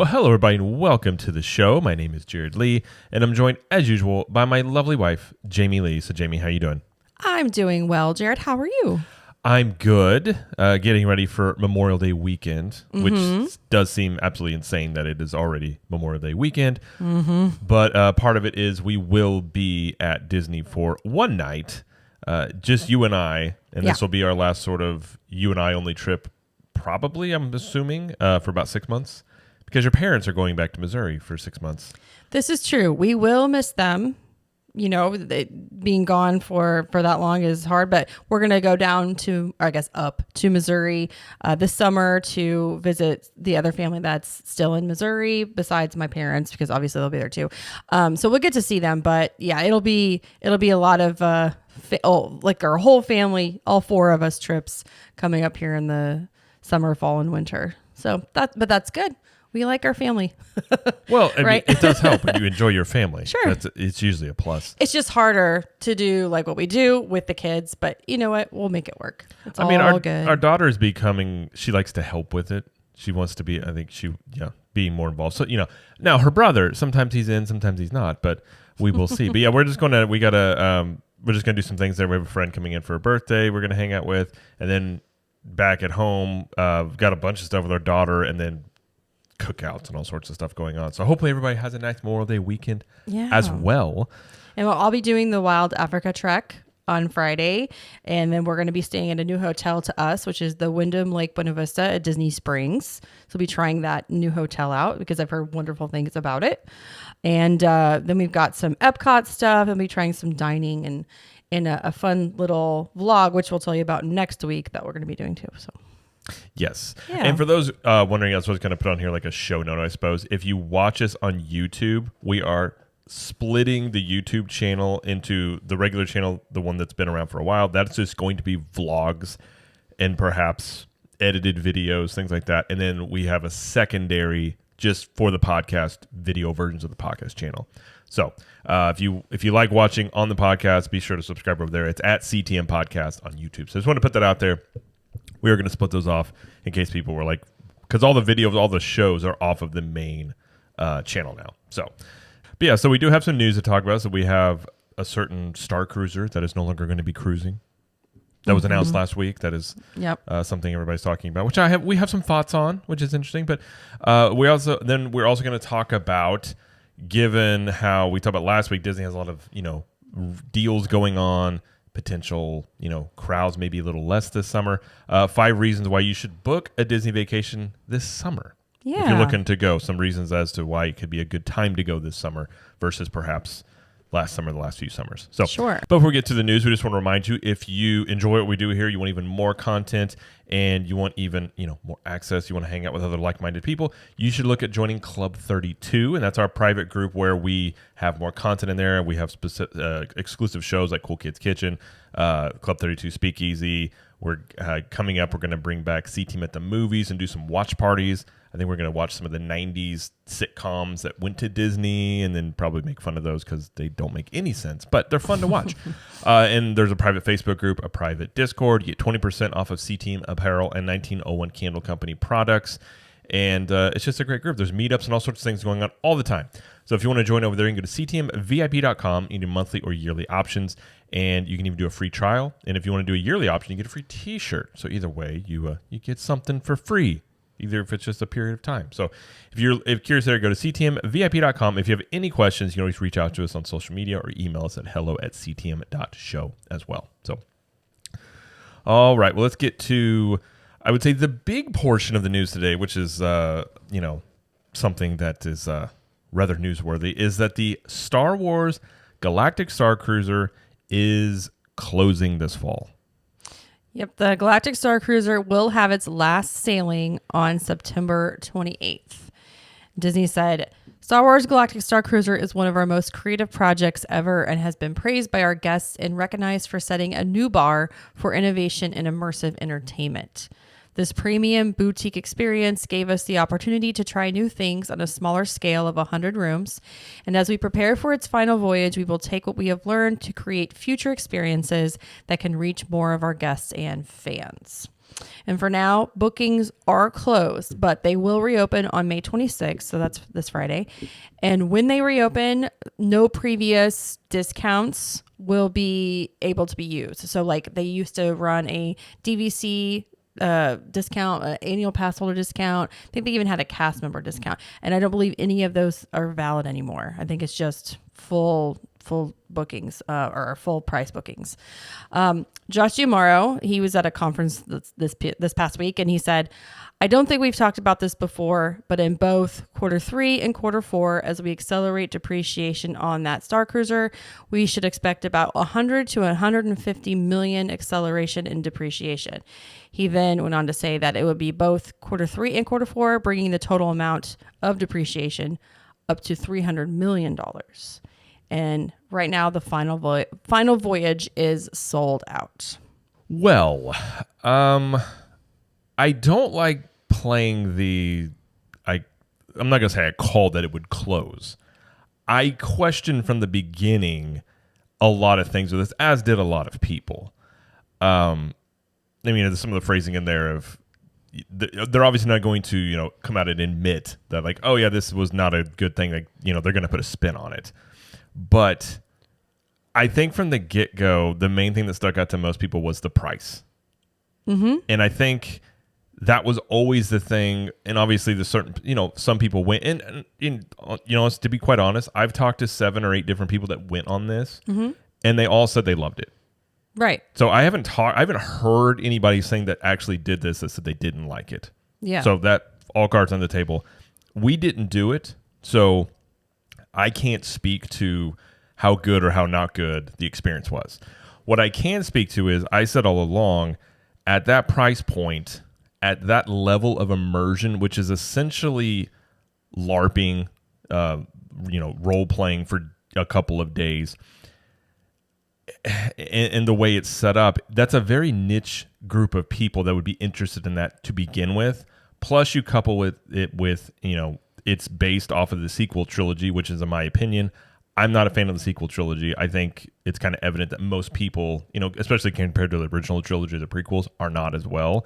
Well, hello, everybody, and welcome to the show. My name is Jared Lee, and I'm joined, as usual, by my lovely wife, Jamie Lee. So, Jamie, how you doing? I'm doing well, Jared. How are you? I'm good. Getting ready for Memorial Day weekend, which does seem absolutely insane that it is already Memorial Day weekend. But part of it is we will be at Disney for one night, just you and I, and this will be our last sort of you and I only trip, probably, I'm assuming, for about 6 months. Because your parents are going back to Missouri for 6 months. This is true. We will miss them. You know, being gone for that long is hard, but we're going to go down to, or I guess up to Missouri this summer to visit the other family that's still in Missouri besides my parents, because obviously they'll be there too. So we'll get to see them, but yeah, it'll be a lot of, like our whole family, all four of us trips coming up here in the summer, fall, and winter. So but that's good. We like our family. Well, I right? mean, it does help when you enjoy your family. Sure. It's usually a plus. It's just harder to do like what we do with the kids, but you know what? We'll make it work. It's all good. Our daughter is becoming, she likes to help with it. She wants to be, I think being more involved. So, now her brother, sometimes he's in, sometimes he's not, but we will see. But yeah, we're just going to do some things there. We have a friend coming in for a birthday we're going to hang out with. And then back at home, we've got a bunch of stuff with our daughter, and then cookouts and all sorts of stuff going on. So hopefully everybody has a nice Memorial Day weekend as well. And I'll be doing the Wild Africa Trek on Friday, and then we're going to be staying at a new hotel to us, which is the Wyndham Lake Buena Vista at Disney Springs. So we'll be trying that new hotel out because I've heard wonderful things about it. And then we've got some Epcot stuff, and we'll be trying some dining and in a fun little vlog, which we'll tell you about next week that we're going to be doing too. So. Yes. Yeah. And for those wondering, I was going to put on here like a show note, I suppose. If you watch us on YouTube, we are splitting the YouTube channel into the regular channel, the one that's been around for a while. That's just going to be vlogs and perhaps edited videos, things like that. And then we have a secondary just for the podcast, video versions of the podcast channel. So if you like watching on the podcast, be sure to subscribe over there. It's at CTM Podcast on YouTube. So I just want to put that out there. We are going to split those off in case people were like, because all the videos, all the shows are off of the main channel now. So, but yeah, so we do have some news to talk about. So we have a certain Starcruiser that is no longer going to be cruising. That was announced last week. That is something everybody's talking about, which we have some thoughts on, which is interesting. But we're also going to talk about, given how we talked about last week, Disney has a lot of deals going on. Potential, crowds maybe a little less this summer. 5 reasons why you should book a Disney vacation this summer. Yeah. If you're looking to go, some reasons as to why it could be a good time to go this summer versus perhaps last summer, the last few summers. So, sure. Before we get to the news, we just want to remind you, if you enjoy what we do here, you want even more content, and you want even more access, you want to hang out with other like-minded people, you should look at joining Club 32, and that's our private group where we have more content in there. We have specific exclusive shows like Cool Kids Kitchen, Club 32 Speakeasy. We're coming up, we're going to bring back C-Team at the Movies and do some watch parties. I think we're going to watch some of the 90s sitcoms that went to Disney and then probably make fun of those because they don't make any sense, but they're fun to watch. And there's a private Facebook group, a private Discord. You get 20% off of C-Team apparel and 1901 Candle Company products. And it's just a great group. There's meetups and all sorts of things going on all the time. So if you want to join over there, you can go to ctmvip.com. You can do monthly or yearly options, and you can even do a free trial. And if you want to do a yearly option, you get a free T-shirt. So either way, you get something for free, either if it's just a period of time. So if you're curious there, go to ctmvip.com. If you have any questions, you can always reach out to us on social media or email us at hello@ctm.show as well. So, all right, well, let's get to, I would say, the big portion of the news today, which is, something that is rather newsworthy, is that the Star Wars Galactic Starcruiser is closing this fall. Yep, the Galactic Starcruiser will have its last sailing on September 28th. Disney said, Star Wars Galactic Starcruiser is one of our most creative projects ever and has been praised by our guests and recognized for setting a new bar for innovation and immersive entertainment. This premium boutique experience gave us the opportunity to try new things on a smaller scale of 100 rooms. And as we prepare for its final voyage, we will take what we have learned to create future experiences that can reach more of our guests and fans. And for now, bookings are closed, but they will reopen on May 26th. So that's this Friday. And when they reopen, no previous discounts will be able to be used. So like they used to run a DVC discount, annual pass holder discount. I think they even had a cast member discount. And I don't believe any of those are valid anymore. I think it's just full bookings or full price bookings. Josh Giamaro, he was at a conference this past week, and he said, I don't think we've talked about this before, but in both Q3 and Q4, as we accelerate depreciation on that Starcruiser, we should expect about 100 to 150 million acceleration in depreciation. He then went on to say that it would be both Q3 and Q4, bringing the total amount of depreciation up to $300 million. And right now, the final voyage is sold out. Well, I don't like playing I'm not going to say I called that it would close. I questioned from the beginning a lot of things with this, as did a lot of people. I mean, there's some of the phrasing in there of they're obviously not going to, come out and admit that like, oh yeah, this was not a good thing. Like, they're going to put a spin on it. But I think from the get-go, the main thing that stuck out to most people was the price. Mm-hmm. And I think that was always the thing. And obviously, some people went. And to be quite honest, I've talked to 7 or 8 different people that went on this, mm-hmm. and they all said they loved it. Right. So I haven't heard anybody saying that actually did this that said they didn't like it. Yeah. So that all cards on the table. We didn't do it, so I can't speak to how good or how not good the experience was. What I can speak to is I said all along, at that price point, at that level of immersion, which is essentially LARPing, role playing for a couple of days, and the way it's set up, that's a very niche group of people that would be interested in that to begin with. Plus, you couple it with it's based off of the sequel trilogy, which is, in my opinion, I'm not a fan of the sequel trilogy. I think it's kind of evident that most people, especially compared to the original trilogy, the prequels, are not as well.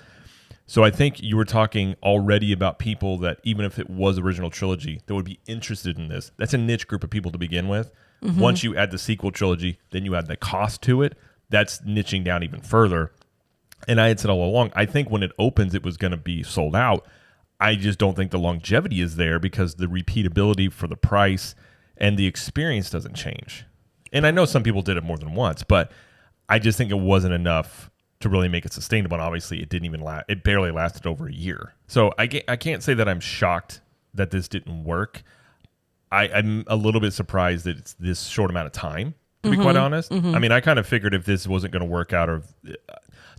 So I think you were talking already about people that, even if it was original trilogy, that would be interested in this. That's a niche group of people to begin with. Mm-hmm. Once you add the sequel trilogy, then you add the cost to it. That's niching down even further. And I had said all along, I think when it opens, it was going to be sold out. I just don't think the longevity is there because the repeatability for the price and the experience doesn't change. And I know some people did it more than once, but I just think it wasn't enough to really make it sustainable. And obviously, it didn't even last. It barely lasted over a year. So I can't say that I'm shocked that this didn't work. I'm a little bit surprised that it's this short amount of time, to be quite honest. Mm-hmm. I mean, I kind of figured if this wasn't going to work out, or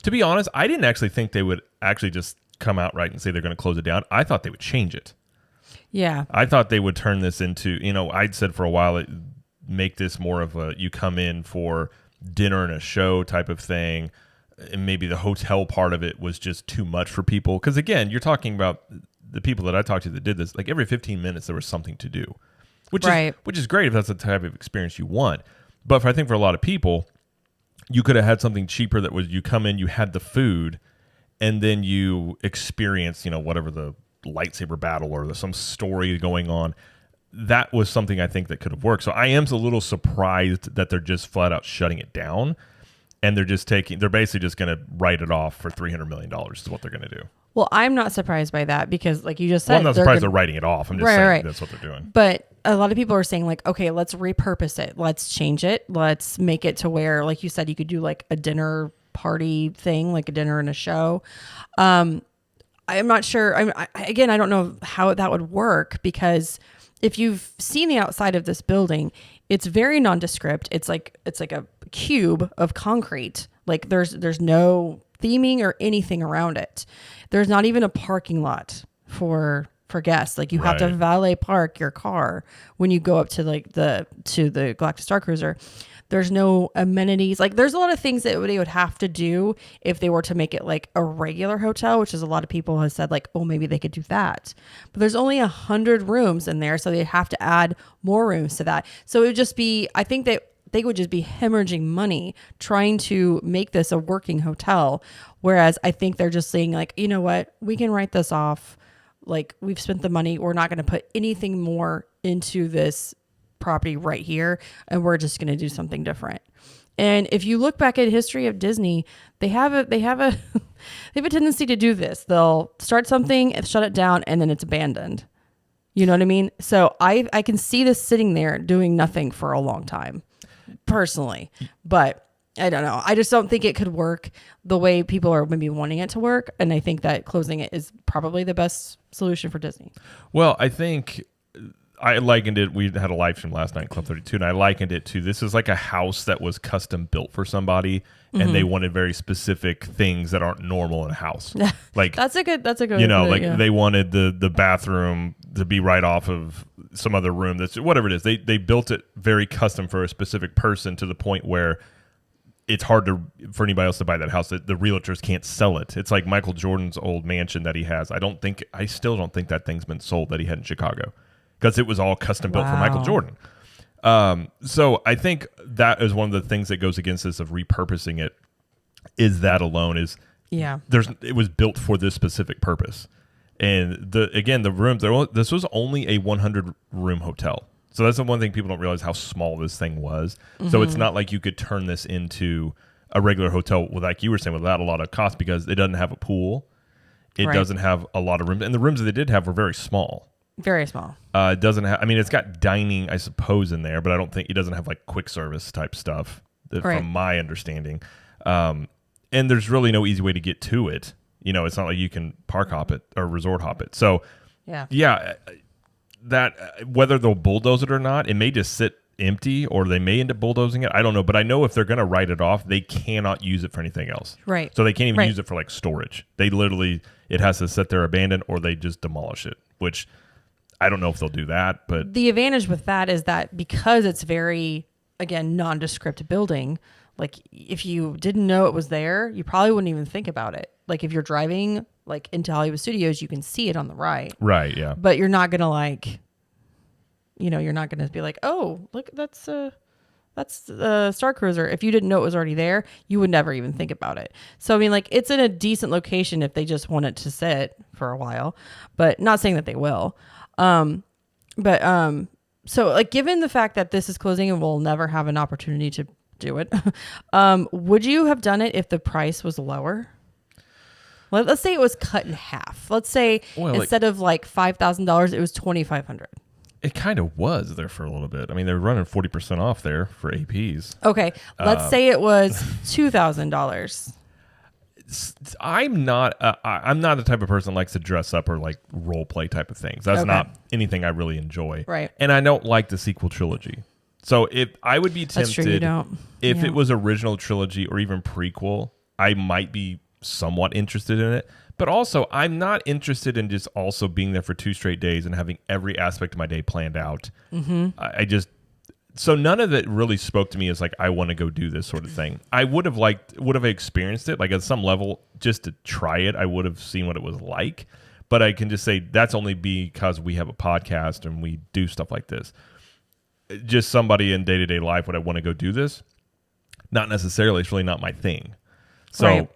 to be honest, I didn't actually think they would actually just come out right and say they're going to close it down. I thought they would change it. Yeah. I thought they would turn this into, I'd said for a while, make this more of a, you come in for dinner and a show type of thing. And maybe the hotel part of it was just too much for people. Because again, you're talking about the people that I talked to that did this, like every 15 minutes there was something to do, which is great if that's the type of experience you want. But I think for a lot of people, you could have had something cheaper that was, you come in, you had the food, and then you experience, whatever the lightsaber battle or some story going on. That was something I think that could have worked. So I am a little surprised that they're just flat out shutting it down, and they're basically just going to write it off for $300 million is what they're going to do. Well, I'm not surprised by that because, like you just said, I'm not surprised they're writing it off. I'm just saying that's what they're doing. But a lot of people are saying, like, okay, let's repurpose it. Let's change it. Let's make it to where, like you said, you could do like a dinner party thing, like a dinner and a show. I'm not sure. I don't know how that would work because if you've seen the outside of this building, it's very nondescript. It's like a cube of concrete. Like there's no theming or anything around it. There's not even a parking lot for guests. Like you have to valet park your car when you go up to the Galactic Starcruiser. There's no amenities. Like there's a lot of things that they would have to do if they were to make it like a regular hotel, which is a lot of people have said like, oh, maybe they could do that. But there's only 100 rooms in there. So they'd have to add more rooms to that. So it would just be, I think that they would just be hemorrhaging money trying to make this a working hotel. Whereas I think they're just saying like, you know what, we can write this off. Like, we've spent the money. We're not going to put anything more into this property right here. And we're just going to do something different. And if you look back at history of Disney, they have a they have a tendency to do this. They'll start something and shut it down, and then it's abandoned. You know what I mean? So I can see this sitting there doing nothing for a long time, personally. But I don't know. I just don't think it could work the way people are maybe wanting it to work. And I think that closing it is probably the best solution for Disney. Well, I think I likened it. We had a live stream last night, Club 32, and I likened it to this is like a house that was custom built for somebody, and they wanted very specific things that aren't normal in a house. Like that's a good. You know, like they wanted the bathroom to be right off of some other room. That's whatever it is. They built it very custom for a specific person to the point where it's hard for anybody else to buy that house. The realtors can't sell it. It's like Michael Jordan's old mansion that he has. I still don't think that thing's been sold that he had in Chicago, because it was all custom built for Michael Jordan. So I think that is one of the things that goes against this of repurposing it, is that alone is, it was built for this specific purpose. And the rooms, this was only a 100 room hotel. So that's the one thing people don't realize, how small this thing was. Mm-hmm. So it's not like you could turn this into a regular hotel, like you were saying, without a lot of cost, because it doesn't have a pool. It doesn't have a lot of rooms. And the rooms that they did have were very small. Very small. It doesn't have, I mean, it's got dining, I suppose, in there, but I don't think it doesn't have like quick service type stuff from my understanding. And there's really no easy way to get to it. You know, it's not like you can park hop it or resort hop it. So that whether they'll bulldoze it or not, it may just sit empty, or they may end up bulldozing it. I don't know. But I know if they're going to write it off, they cannot use it for anything else. Right. So they can't even use it for like storage. They literally, it has to sit there abandoned, or they just demolish it, which I don't know if they'll do that. But the advantage with that is that because it's very, again, nondescript building, like if you didn't know it was there, you probably wouldn't even think about it. Like if you're driving like into Hollywood Studios, you can see it on the right. Right, yeah. But you're not going to like, you know, you're not going to be like, oh, look, that's Starcruiser. If you didn't know it was already there, you would never even think about it. So, I mean, like, it's in a decent location if they just want it to sit for a while, but not saying that they will. So, like, given the fact that this is closing and we'll never have an opportunity to do it, would you have done it if the price was lower? Let's say it was cut in half. Let's say instead of like $5,000, it was $2,500. It kind of was there for a little bit. I mean, they're running 40% off there for APs. Okay, let's say it was $2,000. I'm not the type of person that likes to dress up or like role play type of things. That's not anything I really enjoy. Right. And I don't like the sequel trilogy. So if I would be tempted, that's true, you don't. If it was original trilogy or even prequel, I might be somewhat interested in it. But also, I'm not interested in just also being there for 2 straight days and having every aspect of my day planned out. Mm-hmm. So none of it really spoke to me as like, I want to go do this sort of thing. I would have experienced it, like at some level, just to try it. I would have seen what it was like. But I can just say that's only because we have a podcast and we do stuff like this. Just somebody in day-to-day life, would I want to go do this? Not necessarily. It's really not my thing. So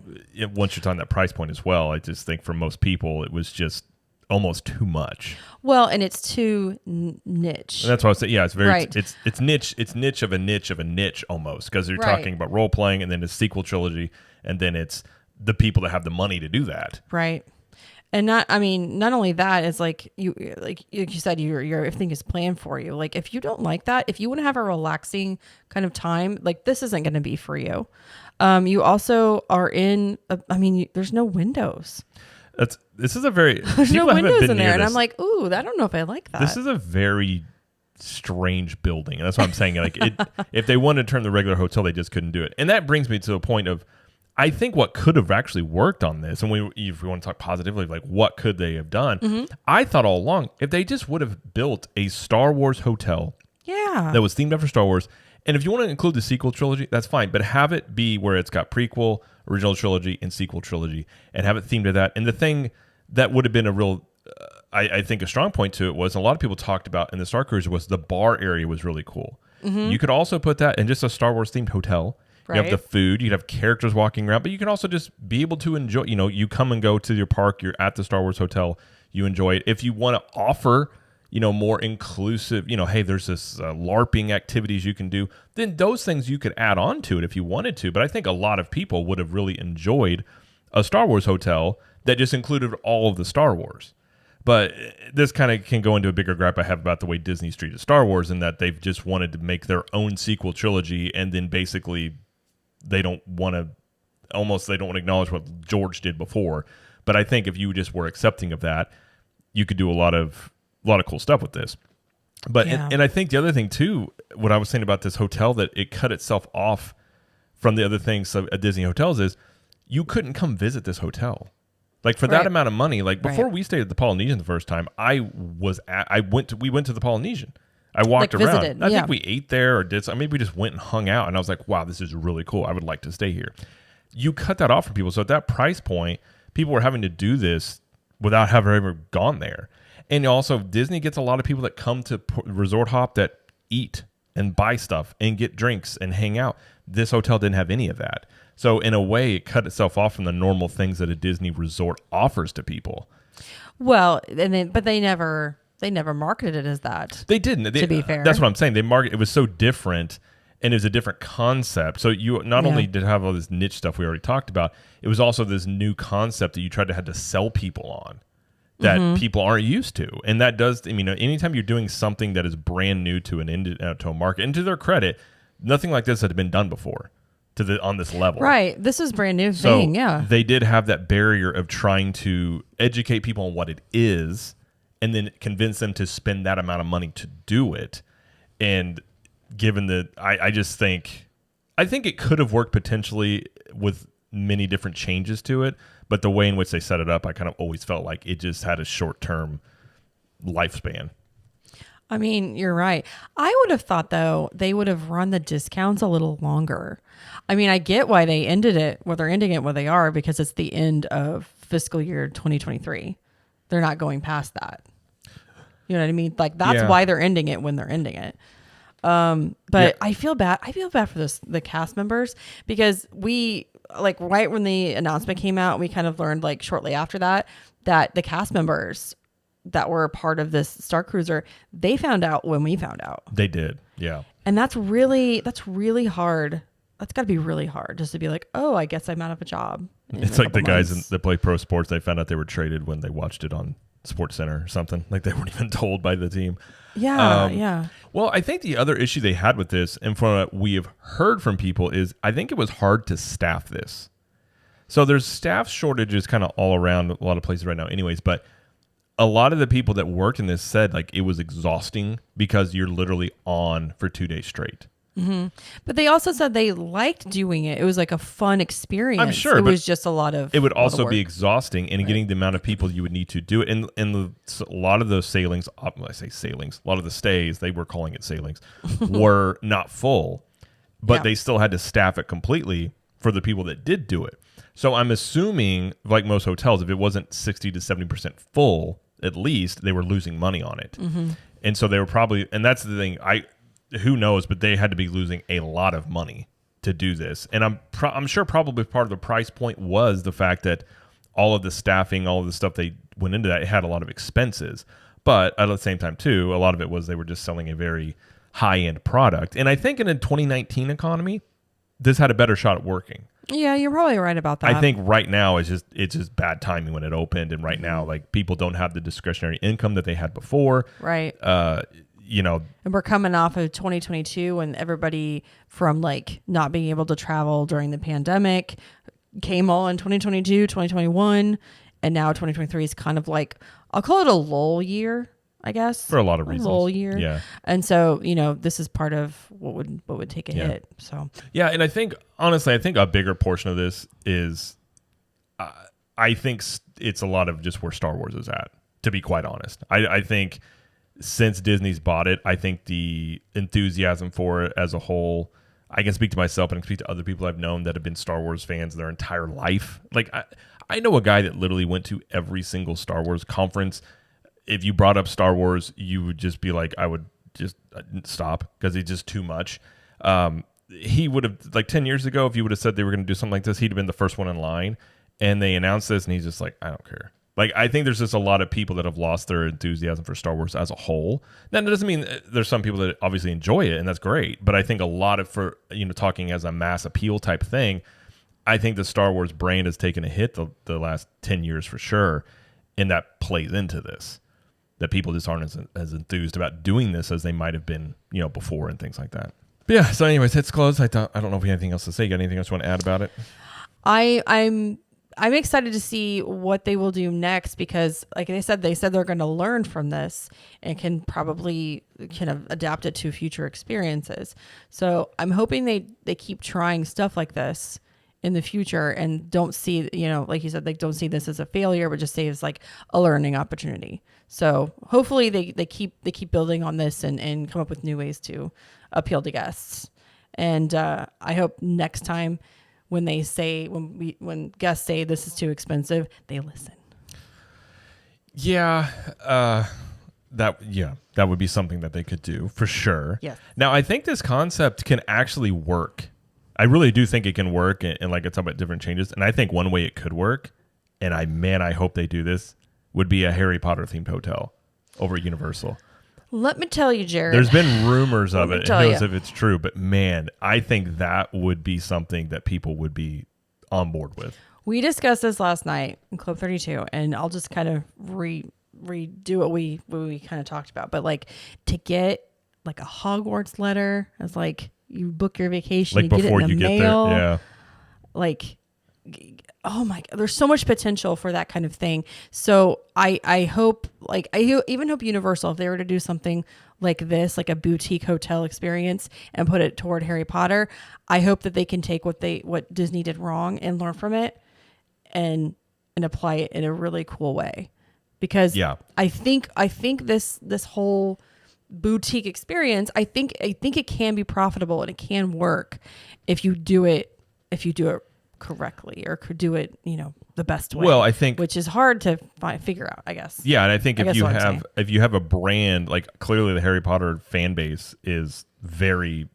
once you're talking that price point as well, I just think for most people, it was just almost too much. Well, and it's too niche. And that's why I say, yeah, it's very, it's niche. It's niche of a niche of a niche almost, because you're talking about role playing, and then it's sequel trilogy, and then it's the people that have the money to do that. Right. And not only that, it's like you said, your everything is planned for you. Like if you don't like that, if you want to have a relaxing kind of time, like this isn't going to be for you. You also are in, there's no windows. This is a very, there's no windows in there. And I'm like, ooh, I don't know if I like that. This is a very strange building. And that's what I'm saying. Like if they wanted to turn the regular hotel, they just couldn't do it. And that brings me to a point of, I think what could have actually worked on this, and if we want to talk positively, like what could they have done? Mm-hmm. I thought all along, if they just would have built a Star Wars hotel that was themed after Star Wars, and if you want to include the sequel trilogy, that's fine, but have it be where it's got prequel, original trilogy, and sequel trilogy, and have it themed to that. And the thing that would have been a real, I think a strong point to it was, and a lot of people talked about in the Starcuriser, was the bar area was really cool. You could also put that in just a Star Wars themed hotel. You have the food, you'd have characters walking around, but you can also just be able to enjoy, you come and go to your park, you're at the Star Wars hotel, you enjoy it. If you want to offer, more inclusive, hey, there's this LARPing activities you can do, then those things you could add on to it if you wanted to. But I think a lot of people would have really enjoyed a Star Wars hotel that just included all of the Star Wars. But this kind of can go into a bigger gripe I have about the way Disney's treated Star Wars, and that they've just wanted to make their own sequel trilogy, and then basically they don't want to acknowledge what George did before. But I think if you just were accepting of that, you could do a lot of cool stuff with this. But and I think the other thing too, what I was saying about this hotel, that it cut itself off from the other things at Disney hotels, is you couldn't come visit this hotel. Like for that amount of money, like before we stayed at the Polynesian the first time, we went to the Polynesian. I walked around. Visited, I think we ate there or did something. Maybe we just went and hung out, and I was like, wow, this is really cool. I would like to stay here. You cut that off from people. So at that price point, people were having to do this without having ever gone there. And also, Disney gets a lot of people that come to Resort Hop that eat and buy stuff and get drinks and hang out. This hotel didn't have any of that. So in a way, it cut itself off from the normal things that a Disney resort offers to people. But they never marketed it as that. They didn't. To be fair, that's what I'm saying. It was so different, and it was a different concept. So you not only did have all this niche stuff we already talked about, it was also this new concept that you had to sell people on that people aren't used to. And that does, anytime you're doing something that is brand new to to a market, and to their credit, nothing like this had been done before on this level. Right. This is brand new thing. Yeah. They did have that barrier of trying to educate people on what it is, and then convince them to spend that amount of money to do it. And given I think it could have worked potentially with many different changes to it, but the way in which they set it up, I kind of always felt like it just had a short-term lifespan. I mean, you're right. I would have thought, though, they would have run the discounts a little longer. I mean, I get why they ended it, well, they're ending it where they are, because it's the end of fiscal year 2023. They're not going past that. You know what I mean? Like, that's why they're ending it when they're ending it. But I feel bad. I feel bad for the cast members, because we, like, right when the announcement came out, we kind of learned, like, shortly after that the cast members that were part of this Starcruiser, they found out when we found out. They did. Yeah. And that's really hard. That's got to be really hard, just to be like, oh, I guess I'm out of a job. It's like the guys that play pro sports, they found out they were traded when they watched it on Sports Center or something. Like, they weren't even told by the team. Yeah. Well, I think the other issue they had with this, and from what we have heard from people, is I think it was hard to staff this. So there's staff shortages kind of all around a lot of places right now anyways, but a lot of the people that worked in this said, like, it was exhausting because you're literally on for 2 days straight. Mm-hmm. But they also said they liked doing it. It was like a fun experience. I'm sure it was just a lot of. It would also be exhausting, and getting the amount of people you would need to do it. And a lot of those sailings, when I say sailings, a lot of the stays, they were calling it sailings, were not full, but they still had to staff it completely for the people that did do it. So I'm assuming, like most hotels, if it wasn't 60 to 70% full, at least they were losing money on it. Mm-hmm. And so they were probably, and that's the thing, who knows, but they had to be losing a lot of money to do this. And I'm sure probably part of the price point was the fact that all of the staffing, all of the stuff they went into that, it had a lot of expenses. But at the same time, too, a lot of it was they were just selling a very high-end product. And I think in a 2019 economy, this had a better shot at working. Yeah, you're probably right about that. I think right now it's just bad timing when it opened, and right now, like, people don't have the discretionary income that they had before. Right. And we're coming off of 2022, and everybody from, like, not being able to travel during the pandemic came all in 2022, 2021, and now 2023 is kind of like, I'll call it a lull year, I guess, for a lot of reasons. Lull year. Yeah. And so, this is part of what would take a hit. So yeah, and I think, honestly, a bigger portion of this is, I think it's a lot of just where Star Wars is at, to be quite honest. I think since Disney's bought it, I think the enthusiasm for it as a whole, I can speak to myself and I can speak to other people I've known that have been Star Wars fans their entire life. Like, I know a guy that literally went to every single Star Wars conference. If you brought up Star Wars, you would just be like, I would just stop because it's just too much. He would have, like 10 years ago, if you would have said they were going to do something like this, he'd have been the first one in line. And they announced this, and he's just like, I don't care. Like, I think there's just a lot of people that have lost their enthusiasm for Star Wars as a whole. Now, that doesn't mean there's some people that obviously enjoy it, and that's great. But I think a lot of, for, talking as a mass appeal type thing, I think the Star Wars brand has taken a hit the last 10 years for sure. And that plays into this, that people just aren't as enthused about doing this as they might have been, before and things like that. But yeah, so anyways, it's closed. I don't know if we have anything else to say. You got anything else you want to add about it? I'm excited to see what they will do next because, like they said they're going to learn from this and can probably kind of adapt it to future experiences. So I'm hoping they keep trying stuff like this in the future and don't see, like you said, they don't see this as a failure, but just see it as like a learning opportunity. So hopefully they keep building on this and come up with new ways to appeal to guests. And I hope next time when guests say this is too expensive, they listen. Yeah, that would be something that they could do for sure. Yes. Now I think this concept can actually work. I really do think it can work, and like it's about different changes. And I think one way it could work, and I hope they do this, would be a Harry Potter themed hotel over at Universal. Let me tell you, Jared. There's been rumors of it. Who knows if it's true? But man, I think that would be something that people would be on board with. We discussed this last night in Club 32, and I'll just kind of redo what we kind of talked about. But like to get like a Hogwarts letter as like you book your vacation, like you get it in the mail. There, yeah. Like, oh my God, there's so much potential for that kind of thing. So I hope, like, I even hope Universal, if they were to do something like this, like a boutique hotel experience and put it toward Harry Potter, I hope that they can take what Disney did wrong and learn from it and apply it in a really cool way. Because I think this whole boutique experience, I think it can be profitable and it can work if you do it correctly or could do it, the best way. Well, I think, which is hard to figure out, I guess. Yeah, and I think if you have a brand, like clearly the Harry Potter fan base is very,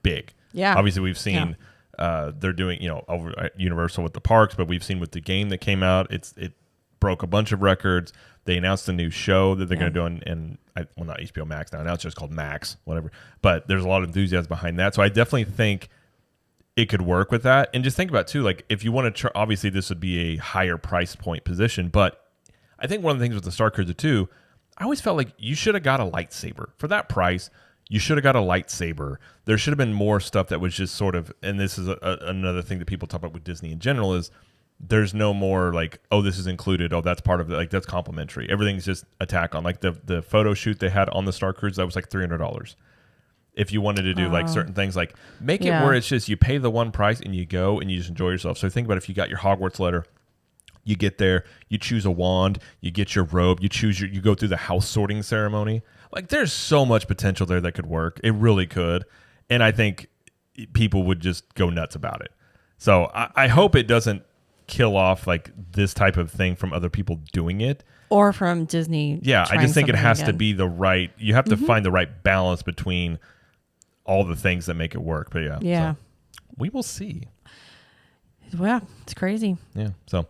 big. Yeah. Obviously we've seen they're doing, over at Universal with the parks, but we've seen with the game that came out, it broke a bunch of records. They announced a new show that they're going to do not HBO Max now. Now it's just called Max, whatever. But there's a lot of enthusiasm behind that. So I definitely think it could work with that. And just think about too, like if you want to, obviously this would be a higher price point position. But I think one of the things with the Starcuriser too, I always felt like you should have got a lightsaber for that price. You should have got a lightsaber. There should have been more stuff that was just sort of, and this is another thing that people talk about with Disney in general is, there's no more like, oh, this is included. Oh, that's part of it. Like that's complimentary. Everything's just a tack on. Like the photo shoot they had on the Starcruiser, that was like $300. If you wanted to do like certain things, like make it where it's just you pay the one price and you go and you just enjoy yourself. So think about if you got your Hogwarts letter, you get there, you choose a wand, you get your robe, you go through the house sorting ceremony. Like there's so much potential there that could work. It really could, and I think people would just go nuts about it. So I hope it doesn't kill off like this type of thing from other people doing it or from Disney. Yeah, I just think it has to be the right, you have to find the right balance between all the things that make it work. But so we will see. Well, it's crazy. Yeah. So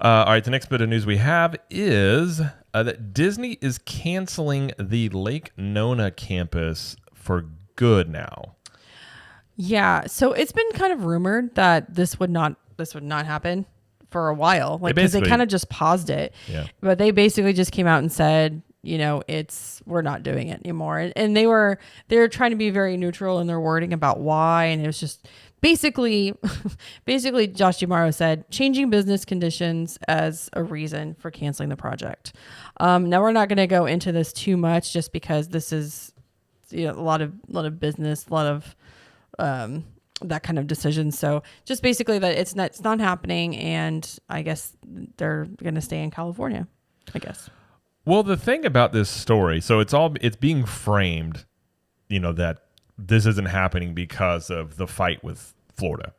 all right, the next bit of news we have is that Disney is canceling the Lake Nona campus for good now. Yeah, so it's been kind of rumored that this would not happen for a while, like because they kind of just paused it. Yeah. But they basically just came out and said, we're not doing it anymore, and they were trying to be very neutral in their wording about why, and it was just basically Josh D'Amaro said changing business conditions as a reason for canceling the project. Now we're not going to go into this too much, just because this is a lot of business, a lot of that kind of decision. So just basically that it's not happening, and I guess they're going to stay in California, I guess. Well, the thing about this story, so it's being framed, that this isn't happening because of the fight with Florida.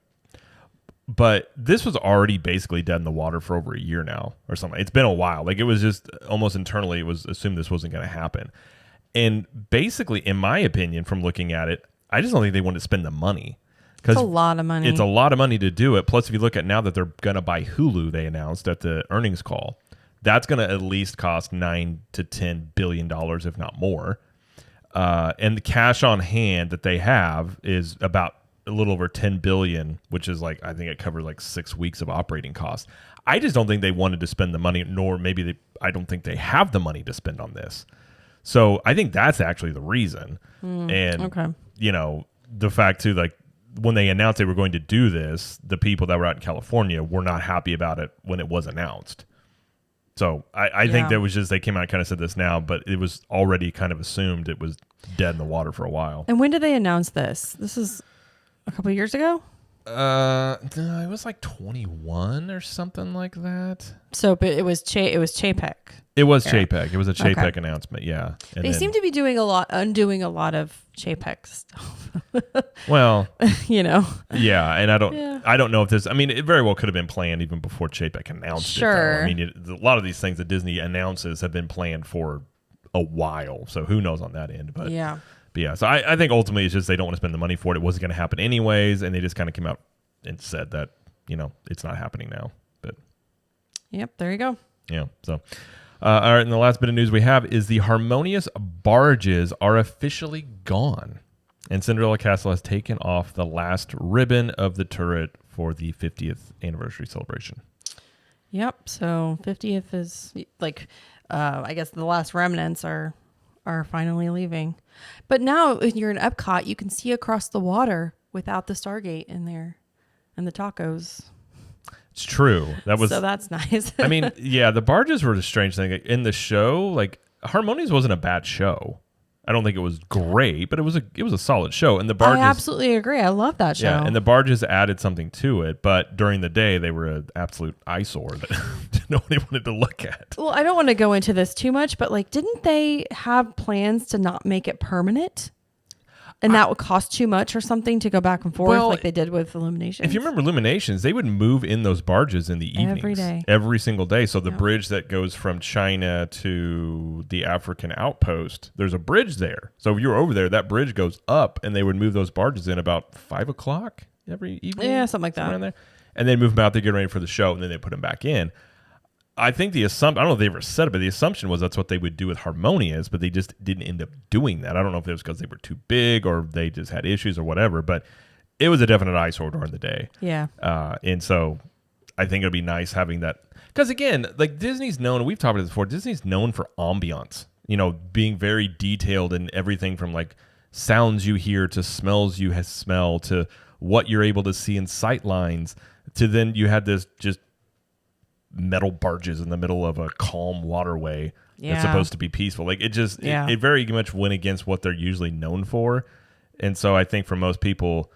But this was already basically dead in the water for over a year now or something. It's been a while. Like it was just almost internally, it was assumed this wasn't going to happen. And basically, in my opinion, from looking at it, I just don't think they want to spend the money. It's a lot of money. It's a lot of money to do it. Plus, if you look at now that they're going to buy Hulu, they announced at the earnings call, that's going to at least cost $9 to $10 billion, if not more. And the cash on hand that they have is about a little over $10 billion, which is like, I think it covered like 6 weeks of operating costs. I just don't think they wanted to spend the money, nor maybe I don't think they have the money to spend on this. So I think that's actually the reason. And, you know, the fact too, like, when they announced they were going to do this, the people that were out in California were not happy about it when it was announced. So I think that was just, they came out and kind of said this now, but it was already kind of assumed it was dead in the water for a while. And when did they announce this? This is a couple of years ago? It was like 21 or something like that. So, but it was Chapek. It was Chapek. It was a Chapek announcement, yeah. And they seem to be undoing a lot of Chapek stuff. Well, you know. Yeah, and I don't know if this. I mean, it very well could have been planned even before Chapek announced it. Though. I mean, a lot of these things that Disney announces have been planned for a while, so who knows on that end? But yeah. So I think ultimately it's just they don't want to spend the money for it. It wasn't going to happen anyways, and they just kind of came out and said that, you know, it's not happening now. But yep, there you go. Yeah. So. All right, and the last bit of news we have is the Harmonious barges are officially gone. And Cinderella Castle has taken off the last ribbon of the turret for the 50th anniversary celebration. Yep, so 50th is like, I guess the last remnants are finally leaving. But now when you're in Epcot, you can see across the water without the Stargate in there and the tacos. It's true. So that's nice. I mean, yeah, the barges were a strange thing. In the show, like, Harmonious wasn't a bad show. I don't think it was great, but it was a solid show. And the barges, I absolutely agree. I love that show. Yeah, and the barges added something to it, but during the day they were an absolute eyesore that nobody wanted to look at. Well, I don't want to go into this too much, but like, didn't they have plans to not make it permanent? And that would cost too much or something to go back and forth like they did with Illuminations. If you remember Illuminations, they would move in those barges in the evenings. Every day. Every single day. So the bridge that goes from China to the African outpost, there's a bridge there. So if you were over there, that bridge goes up, and they would move those barges in about 5 o'clock every evening. Yeah, something like that. Around there. And then move them out, they get ready for the show, and then they put them back in. I think the assumption, I don't know if they ever said it, but the assumption was that's what they would do with Harmonious, but they just didn't end up doing that. I don't know if it was because they were too big or they just had issues or whatever, but it was a definite eyesore during the day. Yeah. And so I think it'd be nice having that. Because again, like Disney's known, we've talked about this before, Disney's known for ambiance, you know, being very detailed in everything from like sounds you hear to smells you smell to what you're able to see in sight lines to then you had this just metal barges in the middle of a calm waterway that's supposed to be peaceful. Like it just it very much went against what they're usually known for. And so I think for most people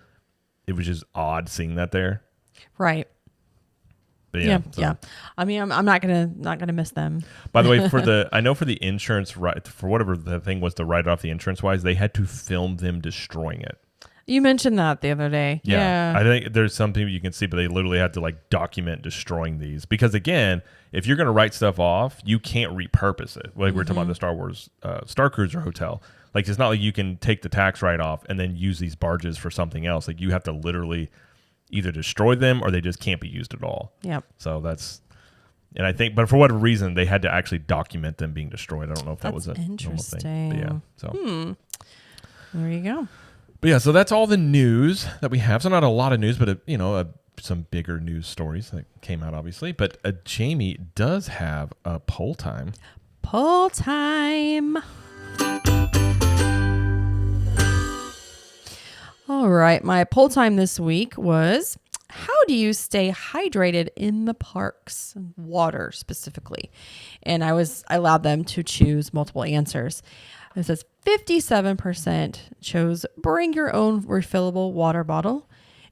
it was just odd seeing that there. Right. But yeah. I mean, I'm not gonna miss them. By the way, I know for the insurance, right, for whatever the thing was to write off the insurance wise, they had to film them destroying it. You mentioned that the other day. Yeah. I think there's some people you can see, but they literally had to like document destroying these because again, if you're going to write stuff off, you can't repurpose it. Like we're talking about the Star Wars Starcruiser hotel. Like it's not like you can take the tax write-off and then use these barges for something else. Like you have to literally either destroy them or they just can't be used at all. Yep. So that's, and I think, but for whatever reason, they had to actually document them being destroyed. I don't know if that was a normal thing. But yeah. So there you go. But yeah, so that's all the news that we have. So not a lot of news, but some bigger news stories that came out, obviously. But Jamie does have a poll time. Poll time. All right, my poll time this week was: how do you stay hydrated in the parks? Water specifically, and I allowed them to choose multiple answers. It says 57% chose bring your own refillable water bottle.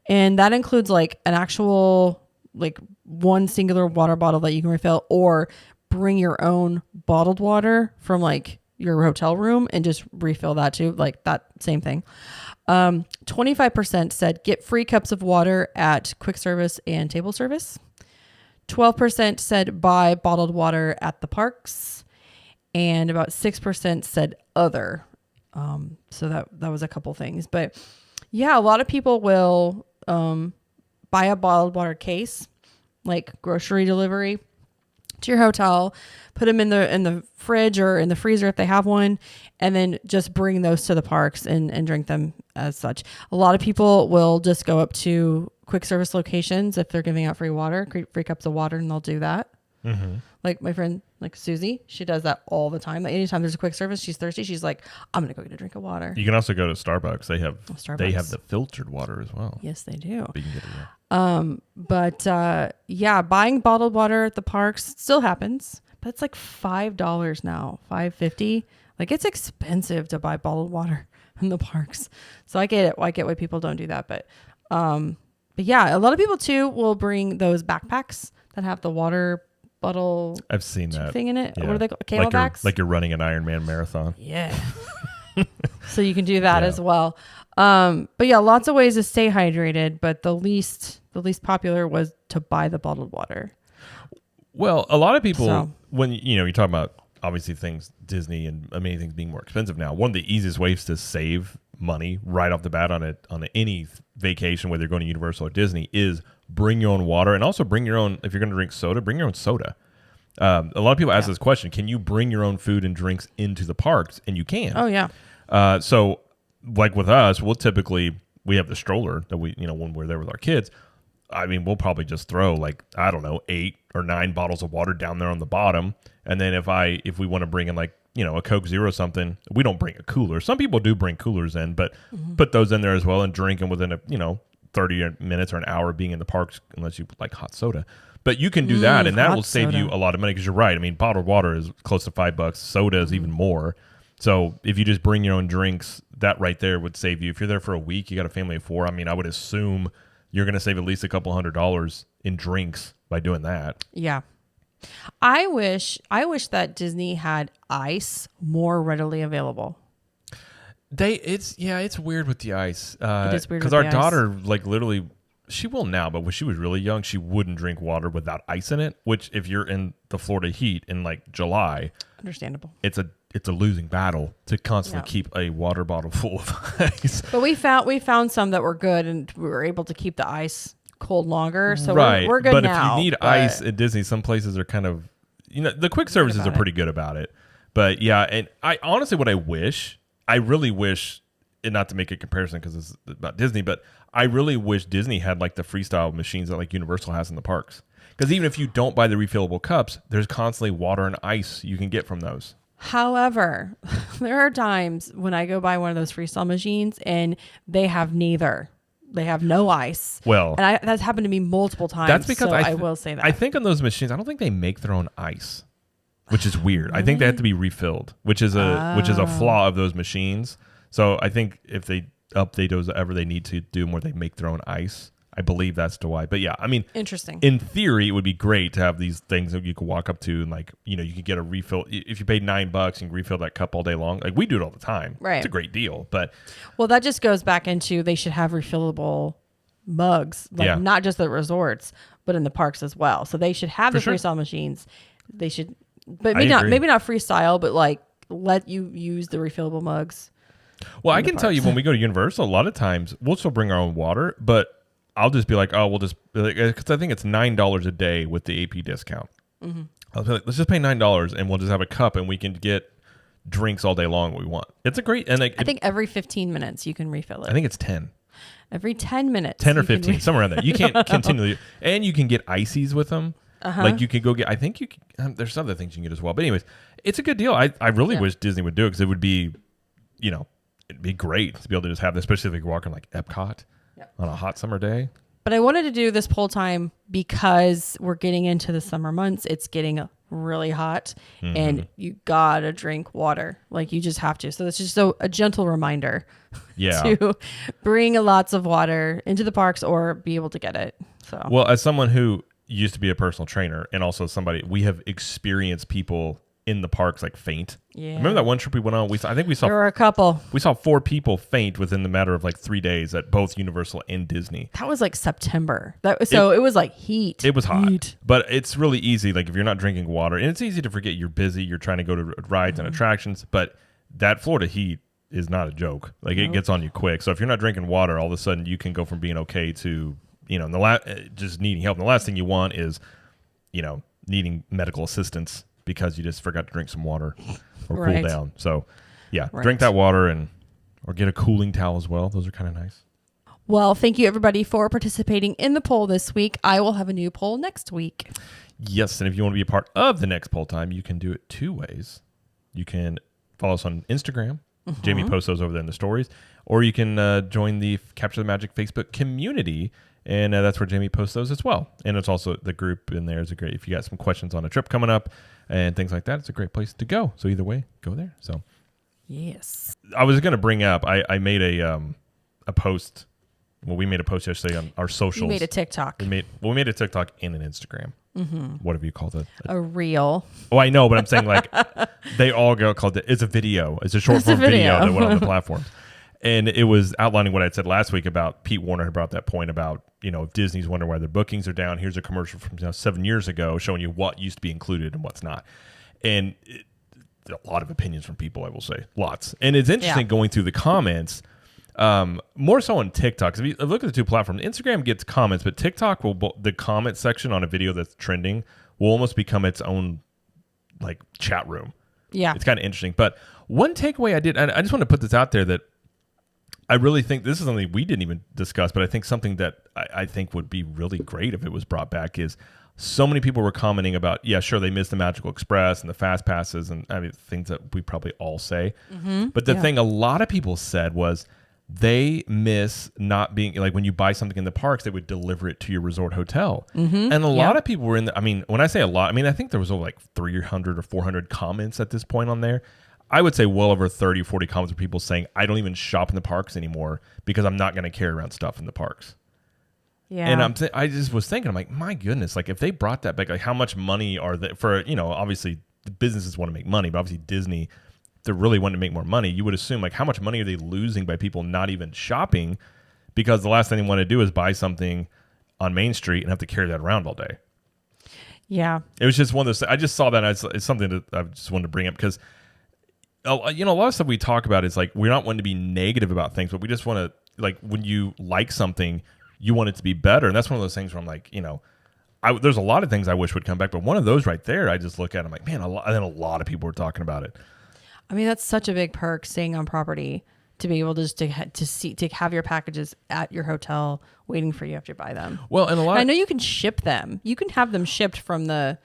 And that includes like an actual, like one singular water bottle that you can refill, or bring your own bottled water from like your hotel room and just refill that too. Like that same thing. 25% said get free cups of water at quick service and table service. 12% said buy bottled water at the parks. and about 6% said other. So that was a couple things, but yeah, a lot of people will buy a bottled water case, like grocery delivery to your hotel, put them in the fridge or in the freezer if they have one, and then just bring those to the parks and drink them as such. A lot of people will just go up to quick service locations if they're giving out free water, free cups of water, and they'll do that. Mm-hmm. Like my friend, like Susie, she does that all the time. Like anytime there's a quick service, she's thirsty. She's like, I'm gonna go get a drink of water. You can also go to Starbucks. They have the filtered water as well. Yes, they do. But you can get it there. Yeah, buying bottled water at the parks still happens, but it's like $5 now, $5.50. Like it's expensive to buy bottled water in the parks. So I get it. I get why people don't do that, but yeah, a lot of people too will bring those backpacks that have the water bottle. I've seen that thing in it. Yeah. What are they called? Camelbacks? Like you're running an Ironman marathon. Yeah. So you can do that as well. But yeah, lots of ways to stay hydrated, but the least popular was to buy the bottled water. Well, a lot of people, when you talk about obviously things, Disney and many things being more expensive now, one of the easiest ways to save money right off the bat on any vacation, whether you're going to Universal or Disney, is bring your own water, and also bring your own, if you're going to drink soda, bring your own soda. A lot of people ask this question, can you bring your own food and drinks into the parks? And you can. Oh, yeah. So like with us, we have the stroller that when we're there with our kids, I mean, we'll probably just throw 8 or 9 bottles of water down there on the bottom. And then if we want to bring in a Coke Zero or something, we don't bring a cooler. Some people do bring coolers in, but put those in there as well and drink them within 30 minutes or an hour being in the parks, unless you like hot soda. But you can do that, and that will save you a lot of money, because you're right. I mean, bottled water is close to $5. Soda is even more. So if you just bring your own drinks, that right there would save you. If you're there for a week, you got a family of 4. I mean, I would assume you're going to save at least a couple $100 in drinks by doing that. Yeah. I wish that Disney had ice more readily available. It's weird with the ice. It is weird because our daughter, literally, she will now, but when she was really young, she wouldn't drink water without ice in it. Which, if you're in the Florida heat in July, understandable. It's a losing battle to constantly keep a water bottle full of ice. But we found some that were good, and we were able to keep the ice cold longer. So right. we're good but now. But if you need ice at Disney, some places are kind of, the quick services are pretty good about it. But yeah, and I honestly, I really wish, and not to make a comparison because it's about Disney, but I really wish Disney had the freestyle machines that Universal has in the parks. Because even if you don't buy the refillable cups, there's constantly water and ice you can get from those. However, there are times when I go buy one of those freestyle machines and they have neither. They have no ice. Well, and that's happened to me multiple times. That's because I will say that. I think on those machines, I don't think they make their own ice, which is weird. Really? I think they have to be refilled, which is a flaw of those machines. So I think if they update those ever they need to do more, they make their own ice. I believe that's to why. But yeah, I mean, interesting. In theory, it would be great to have these things that you could walk up to and you could get a refill. If you paid $9, you can refill that cup all day long. We do it all the time. Right. It's a great deal. But that just goes back into they should have refillable mugs, not just at resorts, but in the parks as well. So they should have freestyle machines. They should, but maybe not freestyle, but let you use the refillable mugs. Well, I can tell you when we go to Universal, a lot of times we'll still bring our own water, but I'll just be like, we'll just, because I think it's $9 a day with the AP discount. Mm-hmm. I'll be like, let's just pay $9 and we'll just have a cup and we can get drinks all day long we want. It's a great, and I think every 15 minutes you can refill it. I think it's 10. Every 10 minutes. 10 or 15, somewhere around that. You can't continually, and you can get ices with them. Uh-huh. You can go get, I think you can, there's other things you can get as well. But anyways, it's a good deal. I really wish Disney would do it, because it would be, it'd be great to be able to just have this, especially if you're walking Epcot on a hot summer day. But I wanted to do this poll time because we're getting into the summer months. It's getting really hot, and you gotta drink water. You just have to. So it's just a gentle reminder to bring lots of water into the parks or be able to get it. So, well, as someone who used to be a personal trainer and also somebody, we have experienced people in the parks like faint. Yeah. Remember that one trip we went on? I think we saw There were a couple. We saw 4 people faint within the matter of like 3 days at both Universal and Disney. That was like September. It was like heat. It was hot. Heat. But it's really easy. Like if you're not drinking water, and it's easy to forget you're busy, you're trying to go to rides and attractions, but that Florida heat is not a joke. Like it gets on you quick. So if you're not drinking water, all of a sudden you can go from being okay to, just needing help. And the last thing you want is, needing medical assistance because you just forgot to drink some water or cool down. So yeah, drink that water or get a cooling towel as well. Those are kind of nice. Well, thank you everybody for participating in the poll this week. I will have a new poll next week. Yes, and if you want to be a part of the next poll time, you can do it 2 ways. You can follow us on Instagram. Jamie posts those over there in the stories. Or you can join the Capture the Magic Facebook community, and that's where Jamie posts those as well. And it's also the group in there is a great, if you got some questions on a trip coming up and things like that, it's a great place to go. So either way, go there. So yes. I was going to bring up, I made a post. Well, we made a post yesterday on our socials. You made a TikTok. We made a TikTok and an Instagram. Whatever you call it. A reel. Oh, I know, but I'm saying like they all go called it. It's a video. It's a short form video that went on the platform. And it was outlining what I said last week about Pete Warner had brought that point about, if Disney's wondering why their bookings are down. Here's a commercial from 7 years ago showing you what used to be included and what's not. And a lot of opinions from people, I will say. Lots. And it's interesting going through the comments, more so on TikTok. If you look at the 2 platforms, Instagram gets comments, but TikTok the comment section on a video that's trending will almost become its own like chat room. Yeah. It's kind of interesting. But one takeaway I did, and I just want to put this out there that I really think this is something we didn't even discuss, but I think something that I think would be really great if it was brought back is so many people were commenting about, yeah, sure, they missed the Magical Express and the Fast Passes and things that we probably all say. But the thing a lot of people said was they miss not being, like when you buy something in the parks, they would deliver it to your resort hotel. And a lot of people were in when I say a lot, I think there was over like 300 or 400 comments at this point on there. I would say well over 30, 40 comments of people saying, I don't even shop in the parks anymore because I'm not going to carry around stuff in the parks. Yeah. And I just was thinking, I'm like, my goodness, like if they brought that back, like how much money are they for, obviously the businesses want to make money, but obviously Disney, they're really wanting to make more money. You would assume like how much money are they losing by people not even shopping because the last thing they want to do is buy something on Main Street and have to carry that around all day. Yeah. It was just one of those, I just saw that it's something that I just wanted to bring up because a lot of stuff we talk about is like we're not wanting to be negative about things, but we just want to, like, when you like something, you want it to be better. And that's one of those things where I'm like, there's a lot of things I wish would come back, but one of those right there, I just look at, I'm like, man, a lot of people were talking about it. That's such a big perk staying on property to be able to just to have your packages at your hotel waiting for you after you buy them. Well, and I know you can ship them. You can have them shipped from the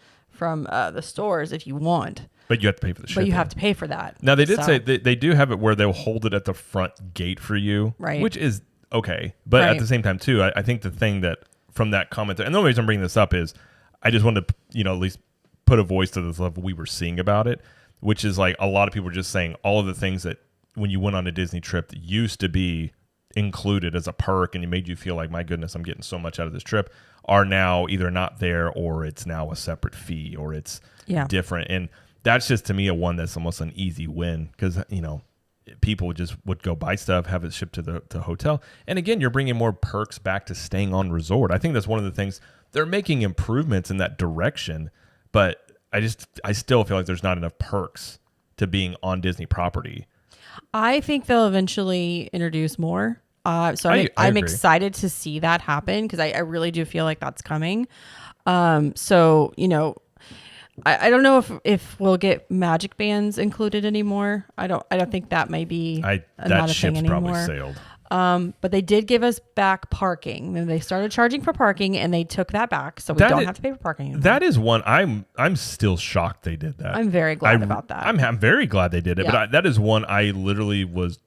stores if you want. But you have to pay for the shipping. But you have to pay for that. Now, they did say they do have it where they'll hold it at the front gate for you, right? Which is okay. But at the same time, too, I think the thing that from that comment, and the only reason I'm bringing this up is I just wanted to, at least put a voice to the level we were seeing about it, which is like a lot of people were just saying all of the things that when you went on a Disney trip that used to be included as a perk and it made you feel like, my goodness, I'm getting so much out of this trip, are now either not there or it's now a separate fee or it's different. And that's just to me a one that's almost an easy win because, people would go buy stuff, have it shipped to the hotel. And again, you're bringing more perks back to staying on resort. I think that's one of the things. They're making improvements in that direction, but I still feel like there's not enough perks to being on Disney property. I think they'll eventually introduce more. So I'm excited to see that happen because I really do feel like that's coming. So, I don't know if we'll get magic bands included anymore. I don't think that may be not a thing anymore. Probably sailed. But they did give us back parking. And they started charging for parking and they took that back. So we don't have to pay for parking anymore. That is one I'm still shocked they did that. I'm very glad about that. I'm very glad they did it. Yeah. But that is one I literally was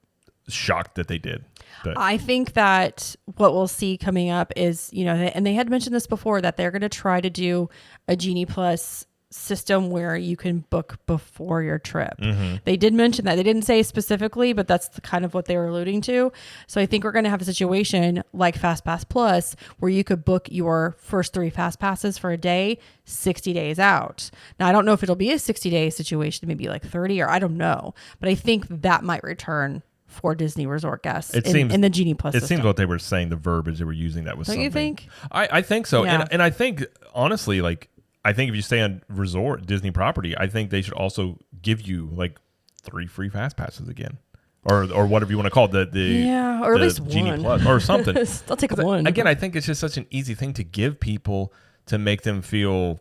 shocked that they did. But I think that what we'll see coming up is, and they had mentioned this before, that they're going to try to do a Genie Plus system where you can book before your trip. They did mention that. They didn't say specifically, but that's kind of what they were alluding to. So I think we're going to have a situation like FastPass Plus where you could book your first 3 fast passes for a day 60 days out. Now, I don't know if it'll be a 60-day situation, maybe like 30, or I don't know, but I think that might return for Disney Resort guests in the Genie Plus It system. seems what they were saying, the verbiage they were using, that was Don't something. you think? I think so. Yeah. And I think, honestly, like, I think if you stay on resort Disney property, I think they should also give you like 3 free fast passes again, or whatever you want to call it, or at least Genie one. Plus or something. They'll take one. Again, I think it's just such an easy thing to give people to make them feel.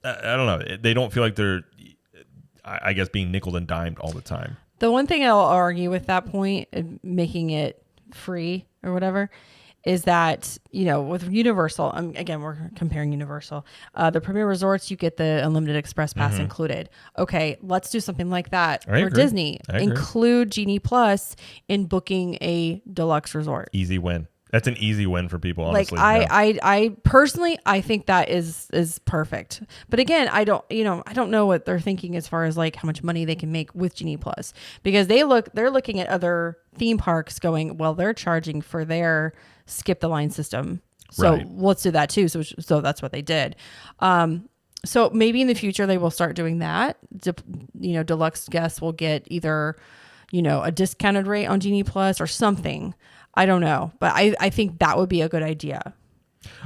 I don't know. They don't feel like they're, I guess, being nickel and dimed all the time. The one thing I'll argue with that point, making it free or whatever, is that, with Universal, again, we're comparing Universal, the Premier Resorts, you get the unlimited express pass included. Okay, let's do something like that for Disney. Include Genie Plus in booking a deluxe resort. Easy win. That's an easy win for people, honestly. Like I personally, I think that is perfect. But again, I don't know what they're thinking as far as like how much money they can make with Genie Plus, because they're looking at other theme parks going, well, they're charging for their skip the line system. So let's do that too. So that's what they did. So maybe in the future they will start doing that. Deluxe guests will get either, a discounted rate on Genie Plus or something. I don't know, but I think that would be a good idea.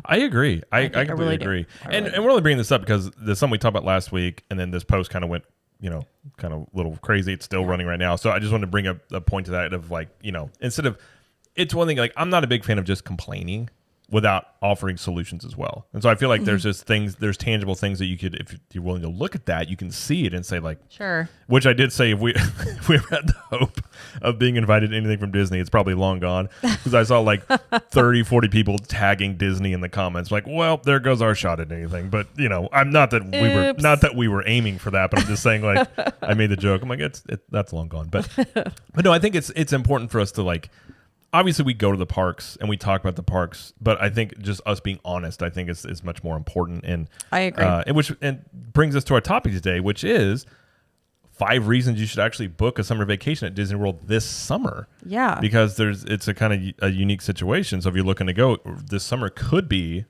I agree. I completely agree. And we're only bringing this up because there's something we talked about last week, and then this post kind of went, kind of a little crazy. It's still running right now. So I just wanted to bring up a point to that of like, instead of, it's one thing, like, I'm not a big fan of just complaining without offering solutions as well. And so I feel like there's just there's tangible things that you could, if you're willing to look at that, you can see it and say like, sure. Which I did say, if we had the hope of being invited to anything from Disney, it's probably long gone, because I saw like 30, 40 people tagging Disney in the comments, like, well, there goes our shot at anything. But I'm not that we were aiming for that, but I'm just saying, like, I made the joke. I'm like, that's long gone. But no, I think it's important for us to, like, obviously we go to the parks and we talk about the parks, but I think just us being honest, I think is much more important. And I agree. And brings us to our topic today, which is 5 reasons you should actually book a summer vacation at Disney World this summer. Yeah. Because it's a kind of a unique situation. So if you're looking to go, this summer could be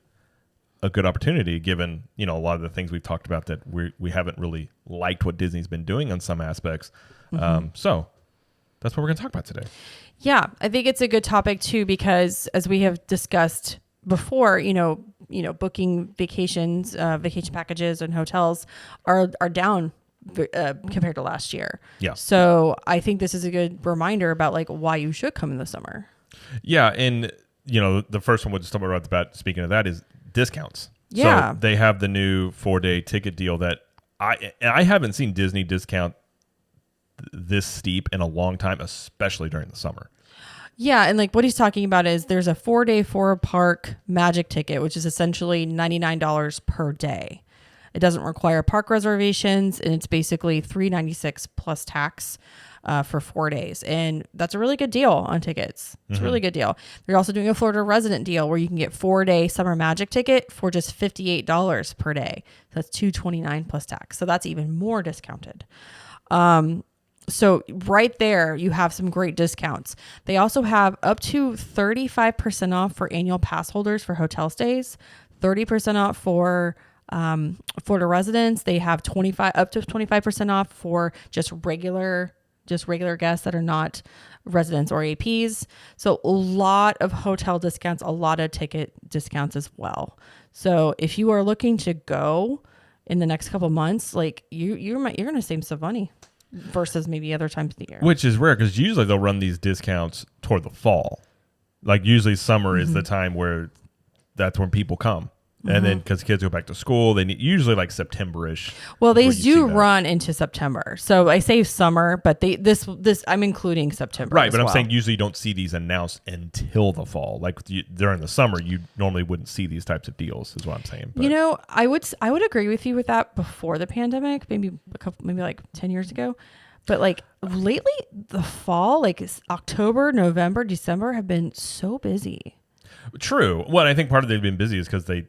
a good opportunity, given, a lot of the things we've talked about that we haven't really liked what Disney's been doing on some aspects. So that's what we're going to talk about today. Yeah, I think it's a good topic too, because as we have discussed before, booking vacations, vacation packages and hotels are down compared to last year. Yeah. So I think this is a good reminder about like why you should come in the summer. Yeah, and the first one we'll just talk about right at the bat, speaking of that, is discounts. Yeah. So they have the new 4-day ticket deal that I haven't seen Disney discount this steep in a long time, especially during the summer. Yeah, and like what he's talking about is there's a 4-day 4-park magic ticket, which is essentially $99 per day. It doesn't require park reservations, and it's basically $396 plus tax for 4 days. And that's a really good deal on tickets. It's a really good deal. They're also doing a Florida resident deal where you can get 4-day summer magic ticket for just $58 per day. So that's $229 plus tax. So that's even more discounted. So right there, you have some great discounts. They also have up to 35% off for annual pass holders for hotel stays, 30% off for Florida residents. They have up to 25% off for just regular guests that are not residents or APs. So a lot of hotel discounts, a lot of ticket discounts as well. So if you are looking to go in the next couple months, like you're going to save some money versus maybe other times of the year. Which is rare, because usually they'll run these discounts toward the fall. Like usually summer is the time where that's when people come. And then because kids go back to school, they need usually like September-ish. Well, they do run into September. So I say summer, but this I'm including September. Right, but I'm saying usually you don't see these announced until the fall. Like during the summer, you normally wouldn't see these types of deals, is what I'm saying. But. I would agree with you with that before the pandemic, maybe like 10 years ago. But like lately, the fall, like October, November, December have been so busy. True. Well, I think part of they've been busy is because a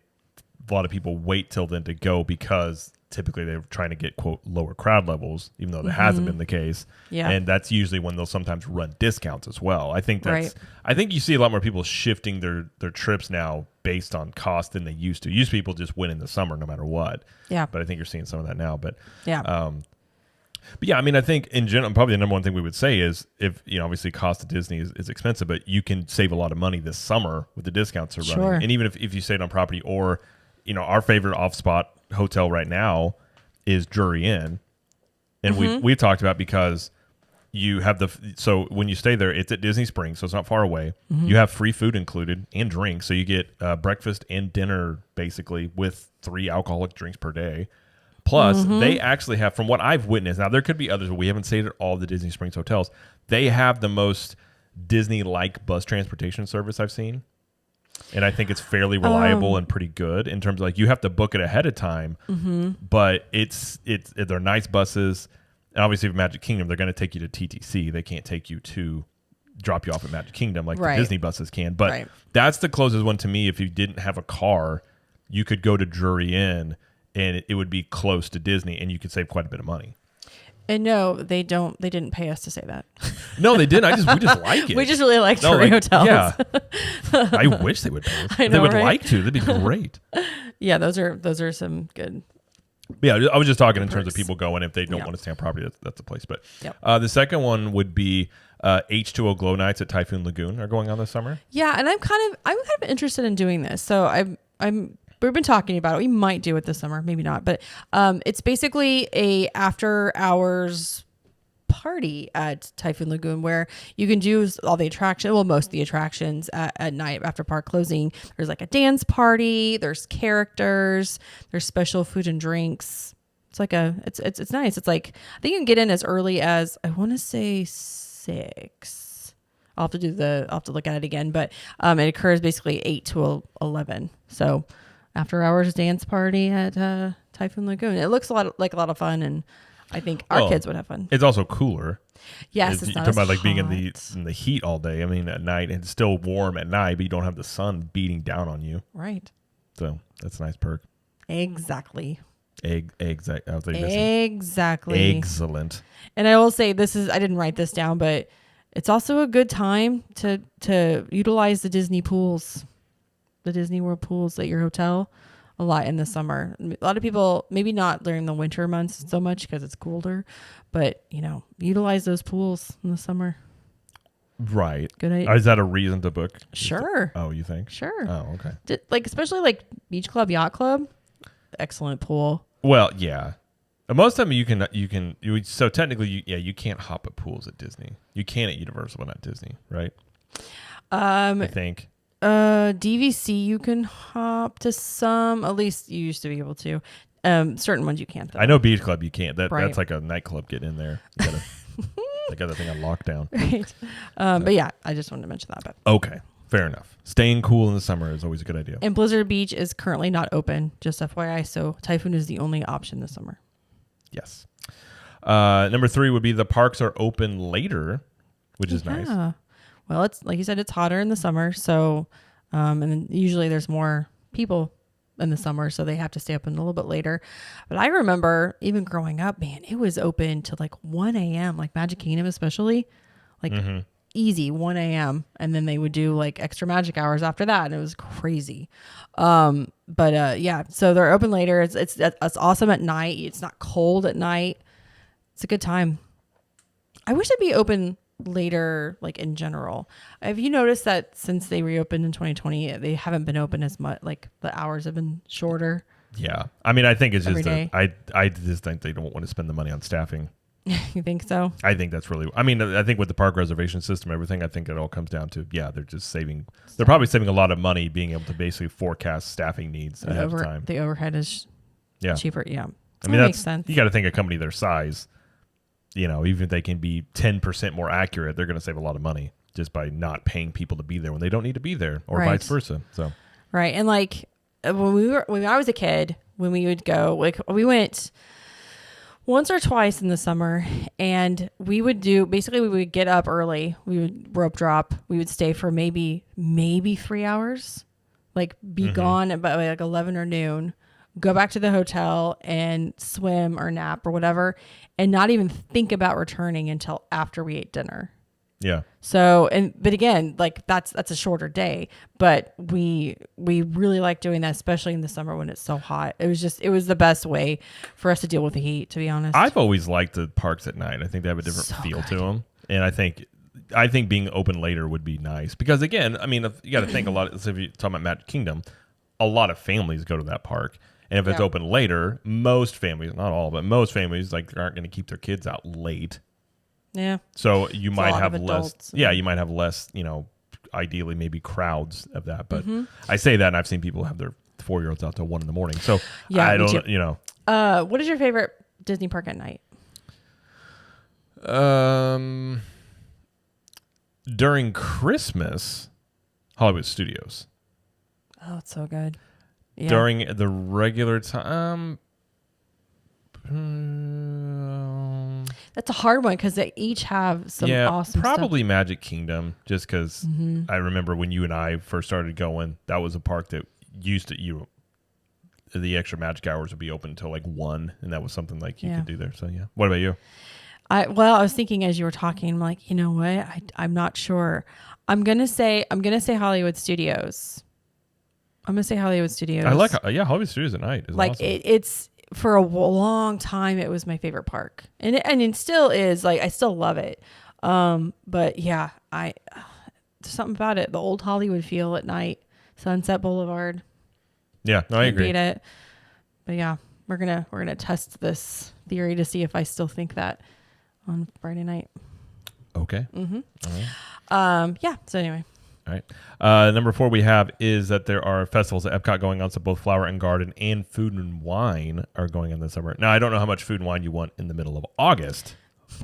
lot of people wait till then to go, because typically they're trying to get, quote, lower crowd levels, even though that hasn't been the case. Yeah. And that's usually when they'll sometimes run discounts as well. I think Right. I think you see a lot more people shifting their trips now based on cost than they used to. Used to people just win in the summer no matter what. Yeah. But I think you're seeing some of that now. But Yeah. but yeah, I mean, I think in general, probably the number one thing we would say is if, obviously cost of Disney is expensive, but you can save a lot of money this summer with the discounts they're running. And even if you stayed on property or, our favorite off-spot hotel right now is Drury Inn. And we talked about because you have so when you stay there, it's at Disney Springs, so it's not far away. You have free food included and drinks. So you get breakfast and dinner basically with 3 alcoholic drinks per day. Plus, they actually have, from what I've witnessed, now there could be others, but we haven't stayed at all the Disney Springs hotels. They have the most Disney-like bus transportation service I've seen. And I think it's fairly reliable and pretty good in terms of, like, you have to book it ahead of time, but they're nice buses. And obviously, with Magic Kingdom, they're going to take you to TTC. They can't take you to drop you off at Magic Kingdom like the Disney buses can. But that's the closest one to me. If you didn't have a car, you could go to Drury Inn, and it would be close to Disney, and you could save quite a bit of money. And no, they don't. They didn't pay us to say that. No, they didn't. We just like it. We just really like Drury hotels. Yeah, I wish they would pay us. I know, they would right? like to. That'd be great. Yeah, those are some good. Yeah, I was just talking in terms of perks. people going if they don't want to stay on property. That's the place. But Yep. The second one would be H2O Glow Nights at Typhoon Lagoon are going on this summer. Yeah, and I'm kind of interested in doing this. So we've been talking about it. We might do it this summer, maybe not. But it's basically a after hours party at Typhoon Lagoon where you can do all the most of the attractions at night after park closing. There's like a dance party, there's characters, there's special food and drinks. It's like it's nice. It's like, I think you can get in as early as, I want to say 6. I'll have to look at it again, but it occurs basically 8 to 11. So after hours dance party at Typhoon Lagoon. It looks like a lot of fun, and I think our kids would have fun. It's also cooler. Yes, it's you're not talking about like hot. being in the heat all day. I mean, at night, and it's still warm at night, but you don't have the sun beating down on you. Right. So that's a nice perk. Exactly. Exactly. Excellent. And I will say I didn't write this down, but it's also a good time to utilize the Disney pools, the Disney World pools at your hotel a lot in the summer. A lot of people, maybe not during the winter months so much because it's colder, but utilize those pools in the summer. Right. Good idea. Is that a reason to book? Sure. Oh, you think? Sure. Oh, okay. Especially like Beach Club, Yacht Club, excellent pool. Well, yeah. Most of them so technically you can't hop at pools at Disney. You can at Universal, but not Disney, right? I think. DVC you can hop to some, at least you used to be able to. Certain ones you can't though. I know Beach Club you can't. Right. That's like a nightclub getting in there. They got that thing on lockdown. Right. But yeah, I just wanted to mention that. But okay, fair enough. Staying cool in the summer is always a good idea. And Blizzard Beach is currently not open, just FYI. So Typhoon is the only option this summer. Yes. Number 3 would be the parks are open later, which is nice. Well, it's like you said, it's hotter in the summer. So, and then usually there's more people in the summer, so they have to stay open a little bit later. But I remember even growing up, man, it was open to like 1 a.m., like Magic Kingdom especially, like easy 1 a.m. And then they would do like extra magic hours after that, and it was crazy. But yeah, so they're open later. It's awesome at night. It's not cold at night. It's a good time. I wish it'd be open later, like in general. Have you noticed that since they reopened in 2020, they haven't been open as much? Like the hours have been shorter. Yeah, I mean, I think it's Every just day. I just think they don't want to spend the money on staffing. You think so? I think that's really. I mean, I think with the park reservation system, everything. I think it all comes down to they're just saving. They're probably saving a lot of money being able to basically forecast staffing needs ahead of time. The overhead is cheaper. Yeah, I mean, that makes sense. You got to think a company their size. Even if they can be 10% more accurate, they're going to save a lot of money just by not paying people to be there when they don't need to be there, or vice versa. So right, and like when I was a kid, when we would go, like we went once or twice in the summer, and we would get up early, we would rope drop, we would stay for maybe 3 hours, like be gone about like 11 or noon. go back to the hotel and swim or nap or whatever, and not even think about returning until after we ate dinner. Yeah. So, but again, like that's a shorter day, but we really like doing that, especially in the summer when it's so hot. It was the best way for us to deal with the heat, to be honest. I've always liked the parks at night. I think they have a different feel to them. And I think being open later would be nice because again, I mean, you got to think a lot. So if you're talking about Magic Kingdom, a lot of families go to that park. And if it's open later, most families, not all, but most families like aren't going to keep their kids out late. Yeah. So you might have less. Yeah, you might have less, ideally maybe crowds of that. But I say that and I've seen people have their 4-year-olds out till 1 a.m. So I don't, what is your favorite Disney park at night? During Christmas, Hollywood Studios. Oh, it's so good. Yeah. During the regular time, that's a hard one because they each have some awesome probably stuff. Magic Kingdom, just because I remember when you and I first started going, that was a park that used to the extra magic hours would be open until like 1, and that was something like you could do there. So yeah. What about you? I was thinking as you were talking, I'm like, you know what? I'm not sure. I'm gonna say Hollywood Studios. I'm gonna say Hollywood Studios. I like Hollywood Studios at night. Is like awesome. It's for a long time it was my favorite park, and it still is. Like I still love it. But yeah, there's something about it. The old Hollywood feel at night, Sunset Boulevard. Yeah, no, I agree. Beat it. But yeah, we're gonna test this theory to see if I still think that on Friday night. Okay. Mm-hmm. All right. Yeah. So anyway. All right. Number 4 we have is that there are festivals at Epcot going on. So both Flower and Garden and Food and Wine are going on this summer. Now, I don't know how much food and wine you want in the middle of August,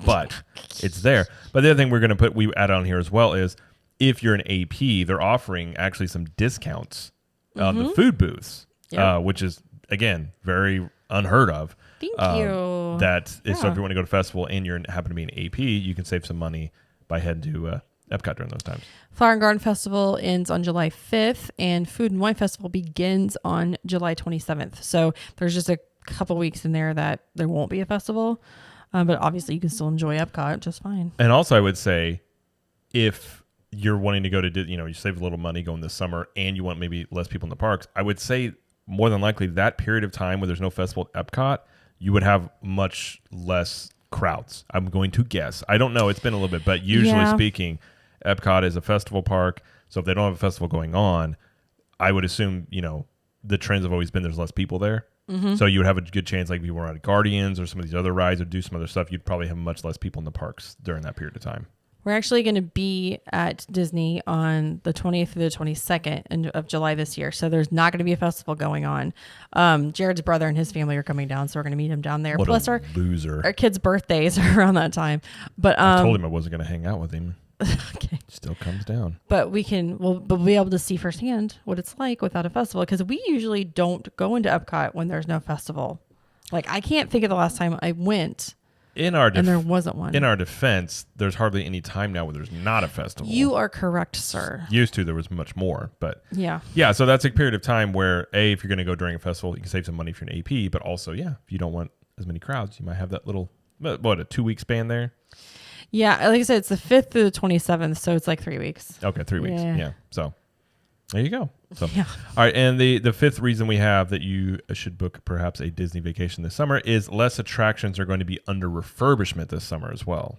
but it's there. But the other thing we add on here as well is if you're an AP, they're offering actually some discounts on the food booths, which is, again, very unheard of. Thank you. So if you want to go to festival and you happen to be an AP, you can save some money by heading to Epcot during those times. Flower and Garden Festival ends on July 5th, and Food and Wine Festival begins on July 27th. So there's just a couple weeks in there that there won't be a festival, but obviously you can still enjoy Epcot just fine. And also, I would say, if you're wanting to go to, you save a little money going this summer, and you want maybe less people in the parks, I would say more than likely that period of time where there's no festival at Epcot, you would have much less crowds. I'm going to guess. I don't know. It's been a little bit, but usually speaking, Epcot is a festival park. So if they don't have a festival going on, I would assume, the trends have always been there's less people there. Mm-hmm. So you would have a good chance, like if you were on Guardians or some of these other rides or do some other stuff, you'd probably have much less people in the parks during that period of time. We're actually going to be at Disney on the 20th through the 22nd of July this year. So there's not going to be a festival going on. Jared's brother and his family are coming down, so we're going to meet him down there. What Plus a loser. Our kids' birthdays are around that time. But I told him I wasn't going to hang out with him. Okay. Still comes down. But we'll be able to see firsthand what it's like without a festival, because we usually don't go into Epcot when there's no festival. Like I can't think of the last time I went. And there wasn't one. In our defense, there's hardly any time now where there's not a festival. You are correct, sir. Used to, there was much more, but yeah. So that's a period of time where if you're going to go during a festival, you can save some money if you're an AP, but also, if you don't want as many crowds, you might have that little, a 2-week span there. Yeah, like I said, it's the 5th through the 27th, so it's like 3 weeks. Okay, 3 weeks. Yeah. So there you go. So, yeah. All right, and the 5th reason we have that you should book perhaps a Disney vacation this summer is less attractions are going to be under refurbishment this summer as well.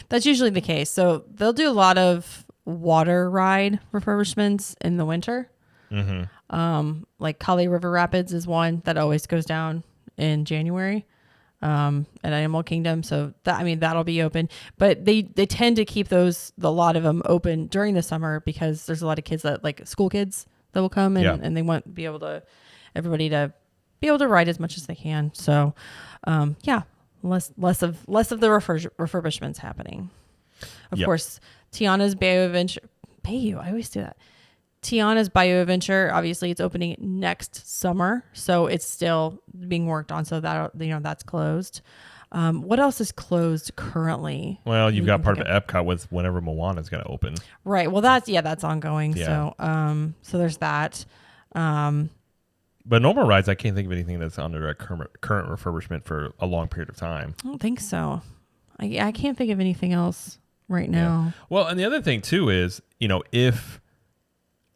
That's usually the case. So they'll do a lot of water ride refurbishments in the winter. Mm-hmm. Like Kali River Rapids is one that always goes down in January. At Animal Kingdom, so that'll be open. But they tend to keep a lot of them open during the summer because there's a lot of kids that school kids that will come and they want everybody to be able to ride as much as they can. So, less of the refurbishments happening. Of course, Tiana's Bayou Adventure. I always do that. Tiana's Bayou Adventure, obviously it's opening next summer, so it's still being worked on, so that that's closed. What else is closed currently? Well, you've got part of Epcot with whenever Moana's going to open. Right. Well, that's ongoing. Yeah. So there's that. But normal rides, I can't think of anything that's under a current refurbishment for a long period of time. I don't think so. I can't think of anything else right now. Yeah. Well, and the other thing too is, if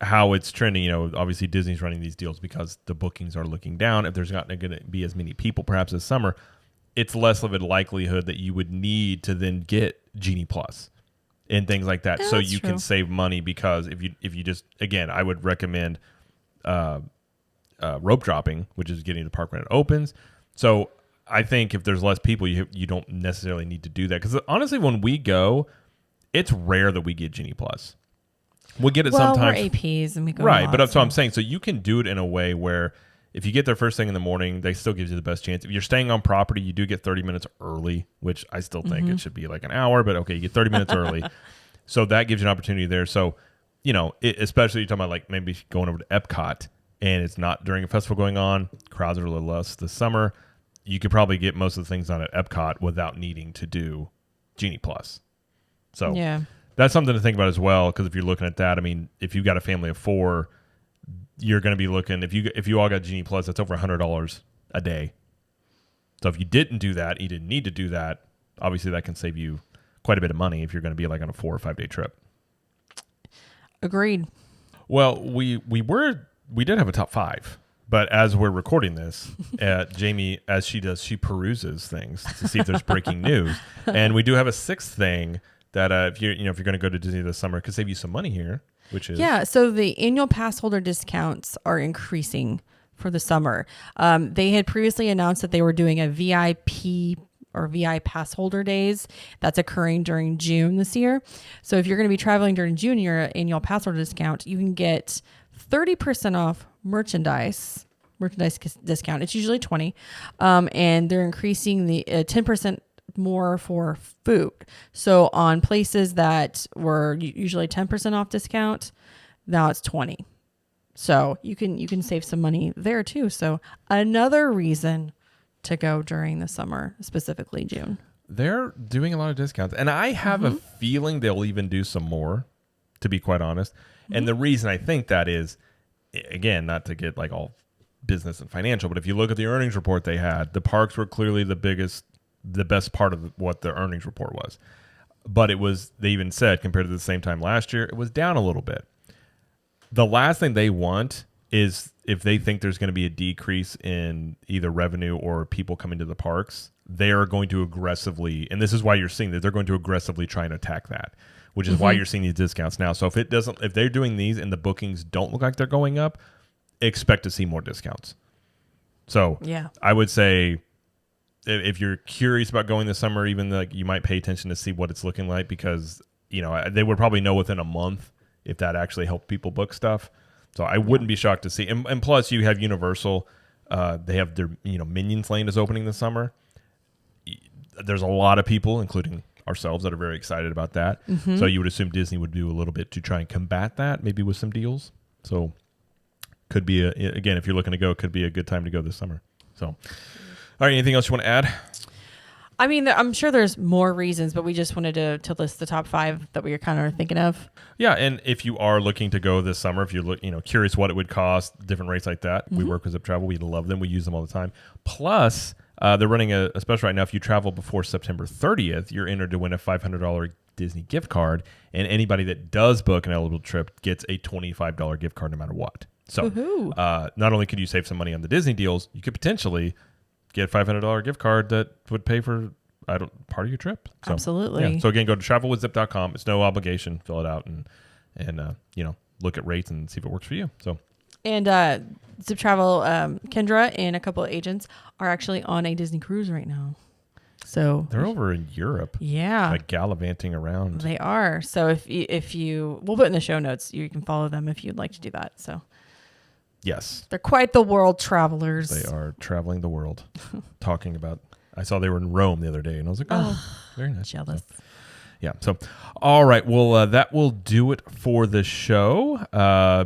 how it's trending, obviously Disney's running these deals because the bookings are looking down. If there's not going to be as many people perhaps this summer, it's less of a likelihood that you would need to then get Genie Plus and things like that. Yeah, so that's you true. can save money, because if you just, again, I would recommend rope dropping, which is getting to the park when it opens. So I think if there's less people, you don't necessarily need to do that. Because honestly, when we go, it's rare that we get Genie Plus. We'll get it sometimes. We're APs and we go Right, a lot, but that's what I'm saying. So you can do it in a way where if you get there first thing in the morning, they still gives you the best chance. If you're staying on property, you do get 30 minutes early, which I still think it should be like an hour, but okay, you get 30 minutes early. So that gives you an opportunity there. So, especially you're talking about like maybe going over to Epcot and it's not during a festival going on, crowds are a little less this summer. You could probably get most of the things done at Epcot without needing to do Genie Plus. So yeah. that's something to think about as well, because if you're looking at that, I mean, if you've got a family of 4, you're going to be looking, if you all got Genie Plus, that's over $100 a day. So if you didn't do that, you didn't need to do that, obviously that can save you quite a bit of money if you're going to be like on a 4 or 5 day trip. Agreed. Well, we did have a top 5. But as we're recording this, Jamie, as she does, she peruses things to see if there's breaking news. And we do have a 6th thing that if you're going to go to Disney this summer, could save you some money here, which is So the annual pass holder discounts are increasing for the summer. They had previously announced that they were doing a VIP or VI pass holder days. That's occurring during June this year. So if you're going to be traveling during June, your annual pass holder discount, you can get 30% off merchandise discount. It's usually 20, and they're increasing the 10% more for food. So on places that were usually 10% off discount, now it's 20. So you can save some money there too. So another reason to go during the summer, specifically June. They're doing a lot of discounts, and I have a feeling they'll even do some more, to be quite honest. And the reason I think that is, again, not to get like all business and financial, but if you look at the earnings report they had, the parks were clearly the best part of what the earnings report was. But they even said, compared to the same time last year, it was down a little bit. The last thing they want is, if they think there's going to be a decrease in either revenue or people coming to the parks, they are going to aggressively, and this is why you're seeing that they're going to aggressively try and attack that, which is why you're seeing these discounts now. So if they're doing these and the bookings don't look like they're going up, expect to see more discounts. So Yeah. I would say, if you're curious about going this summer, even like you might pay attention to see what it's looking like, because they would probably know within a month if that actually helped people book stuff. So I wouldn't be shocked to see. And plus, you have Universal. They have their Minions Lane is opening this summer. There's a lot of people, including ourselves, that are very excited about that. So you would assume Disney would do a little bit to try and combat that, maybe with some deals. So could be again, if you're looking to go, could be a good time to go this summer. So, all right, anything else you want to add? I mean, I'm sure there's more reasons, but we just wanted to list the top 5 that we were kind of thinking of. Yeah, and if you are looking to go this summer, if you're curious what it would cost, different rates like that, we work with Zip Travel. We love them. We use them all the time. Plus, they're running a special right now. If you travel before September 30th, you're entered to win a $500 Disney gift card, and anybody that does book an eligible trip gets a $25 gift card no matter what. So not only could you save some money on the Disney deals, you could potentially get a $500 gift card that would pay for part of your trip. So, Absolutely. Yeah. So again, go to travelwithzip.com. It's no obligation. Fill it out and look at rates and see if it works for you. So. And Zip Travel, Kendra and a couple of agents are actually on a Disney cruise right now. So they're over in Europe. Yeah. Like gallivanting around. They are. So if you we'll put in the show notes, you can follow them if you'd like to do that. So yes. They're quite the world travelers. They are traveling the world. Talking about, I saw they were in Rome the other day, and I was like, very nice. Jealous. So, yeah. So, all right. Well, that will do it for the show.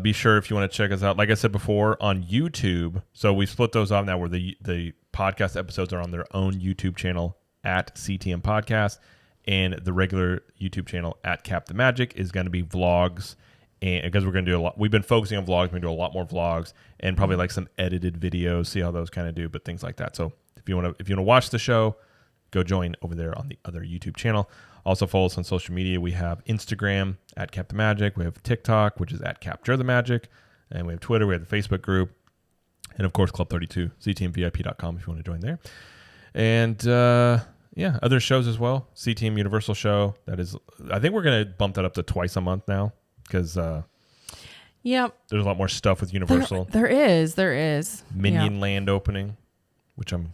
Be sure, if you want to check us out, like I said before, on YouTube. So we split those off now, where the podcast episodes are on their own YouTube channel at CTM Podcast, and the regular YouTube channel at Cap the Magic is going to be vlogs and because we're going to do a lot. We've been focusing on vlogs. We're going to do a lot more vlogs and probably like some edited videos, see how those kind of do, but things like that. So if you want to watch the show, go join over there on the other YouTube channel. Also follow us on social media. We have Instagram at Cap the Magic. We have TikTok, which is at Capture the Magic. And we have Twitter. We have the Facebook group. And of course, Club 32, ctmvip.com if you want to join there. And other shows as well. CTM Universal show. That is, I think we're going to bump that up to twice a month now because there's a lot more stuff with Universal. There is. Minion Land opening, which I'm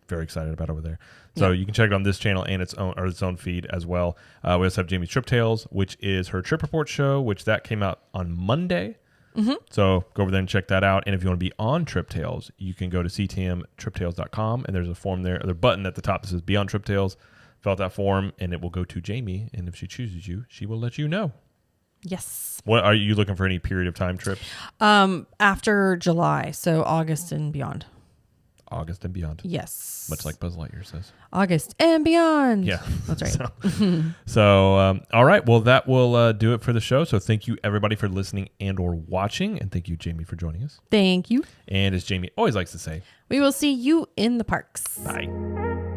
very excited about over there. So you can check it on this channel and its own feed as well. We also have Jamie's Trip Tales, which is her trip report show, which that came out on Monday. Mm-hmm. So go over there and check that out. And if you want to be on Trip Tales, you can go to ctmtriptales.com and there's a form there, a button at the top that says Be on Trip Tales. Fill out that form and it will go to Jamie. And if she chooses you, she will let you know. Yes. What are you looking for? Any period of time trips? After July, so August and beyond. August and beyond. Yes. Much like Buzz Lightyear says. August and beyond. Yeah. That's right. So all right. Well, that will do it for the show. So thank you, everybody, for listening and or watching. And thank you, Jamie, for joining us. Thank you. And as Jamie always likes to say, we will see you in the parks. Bye.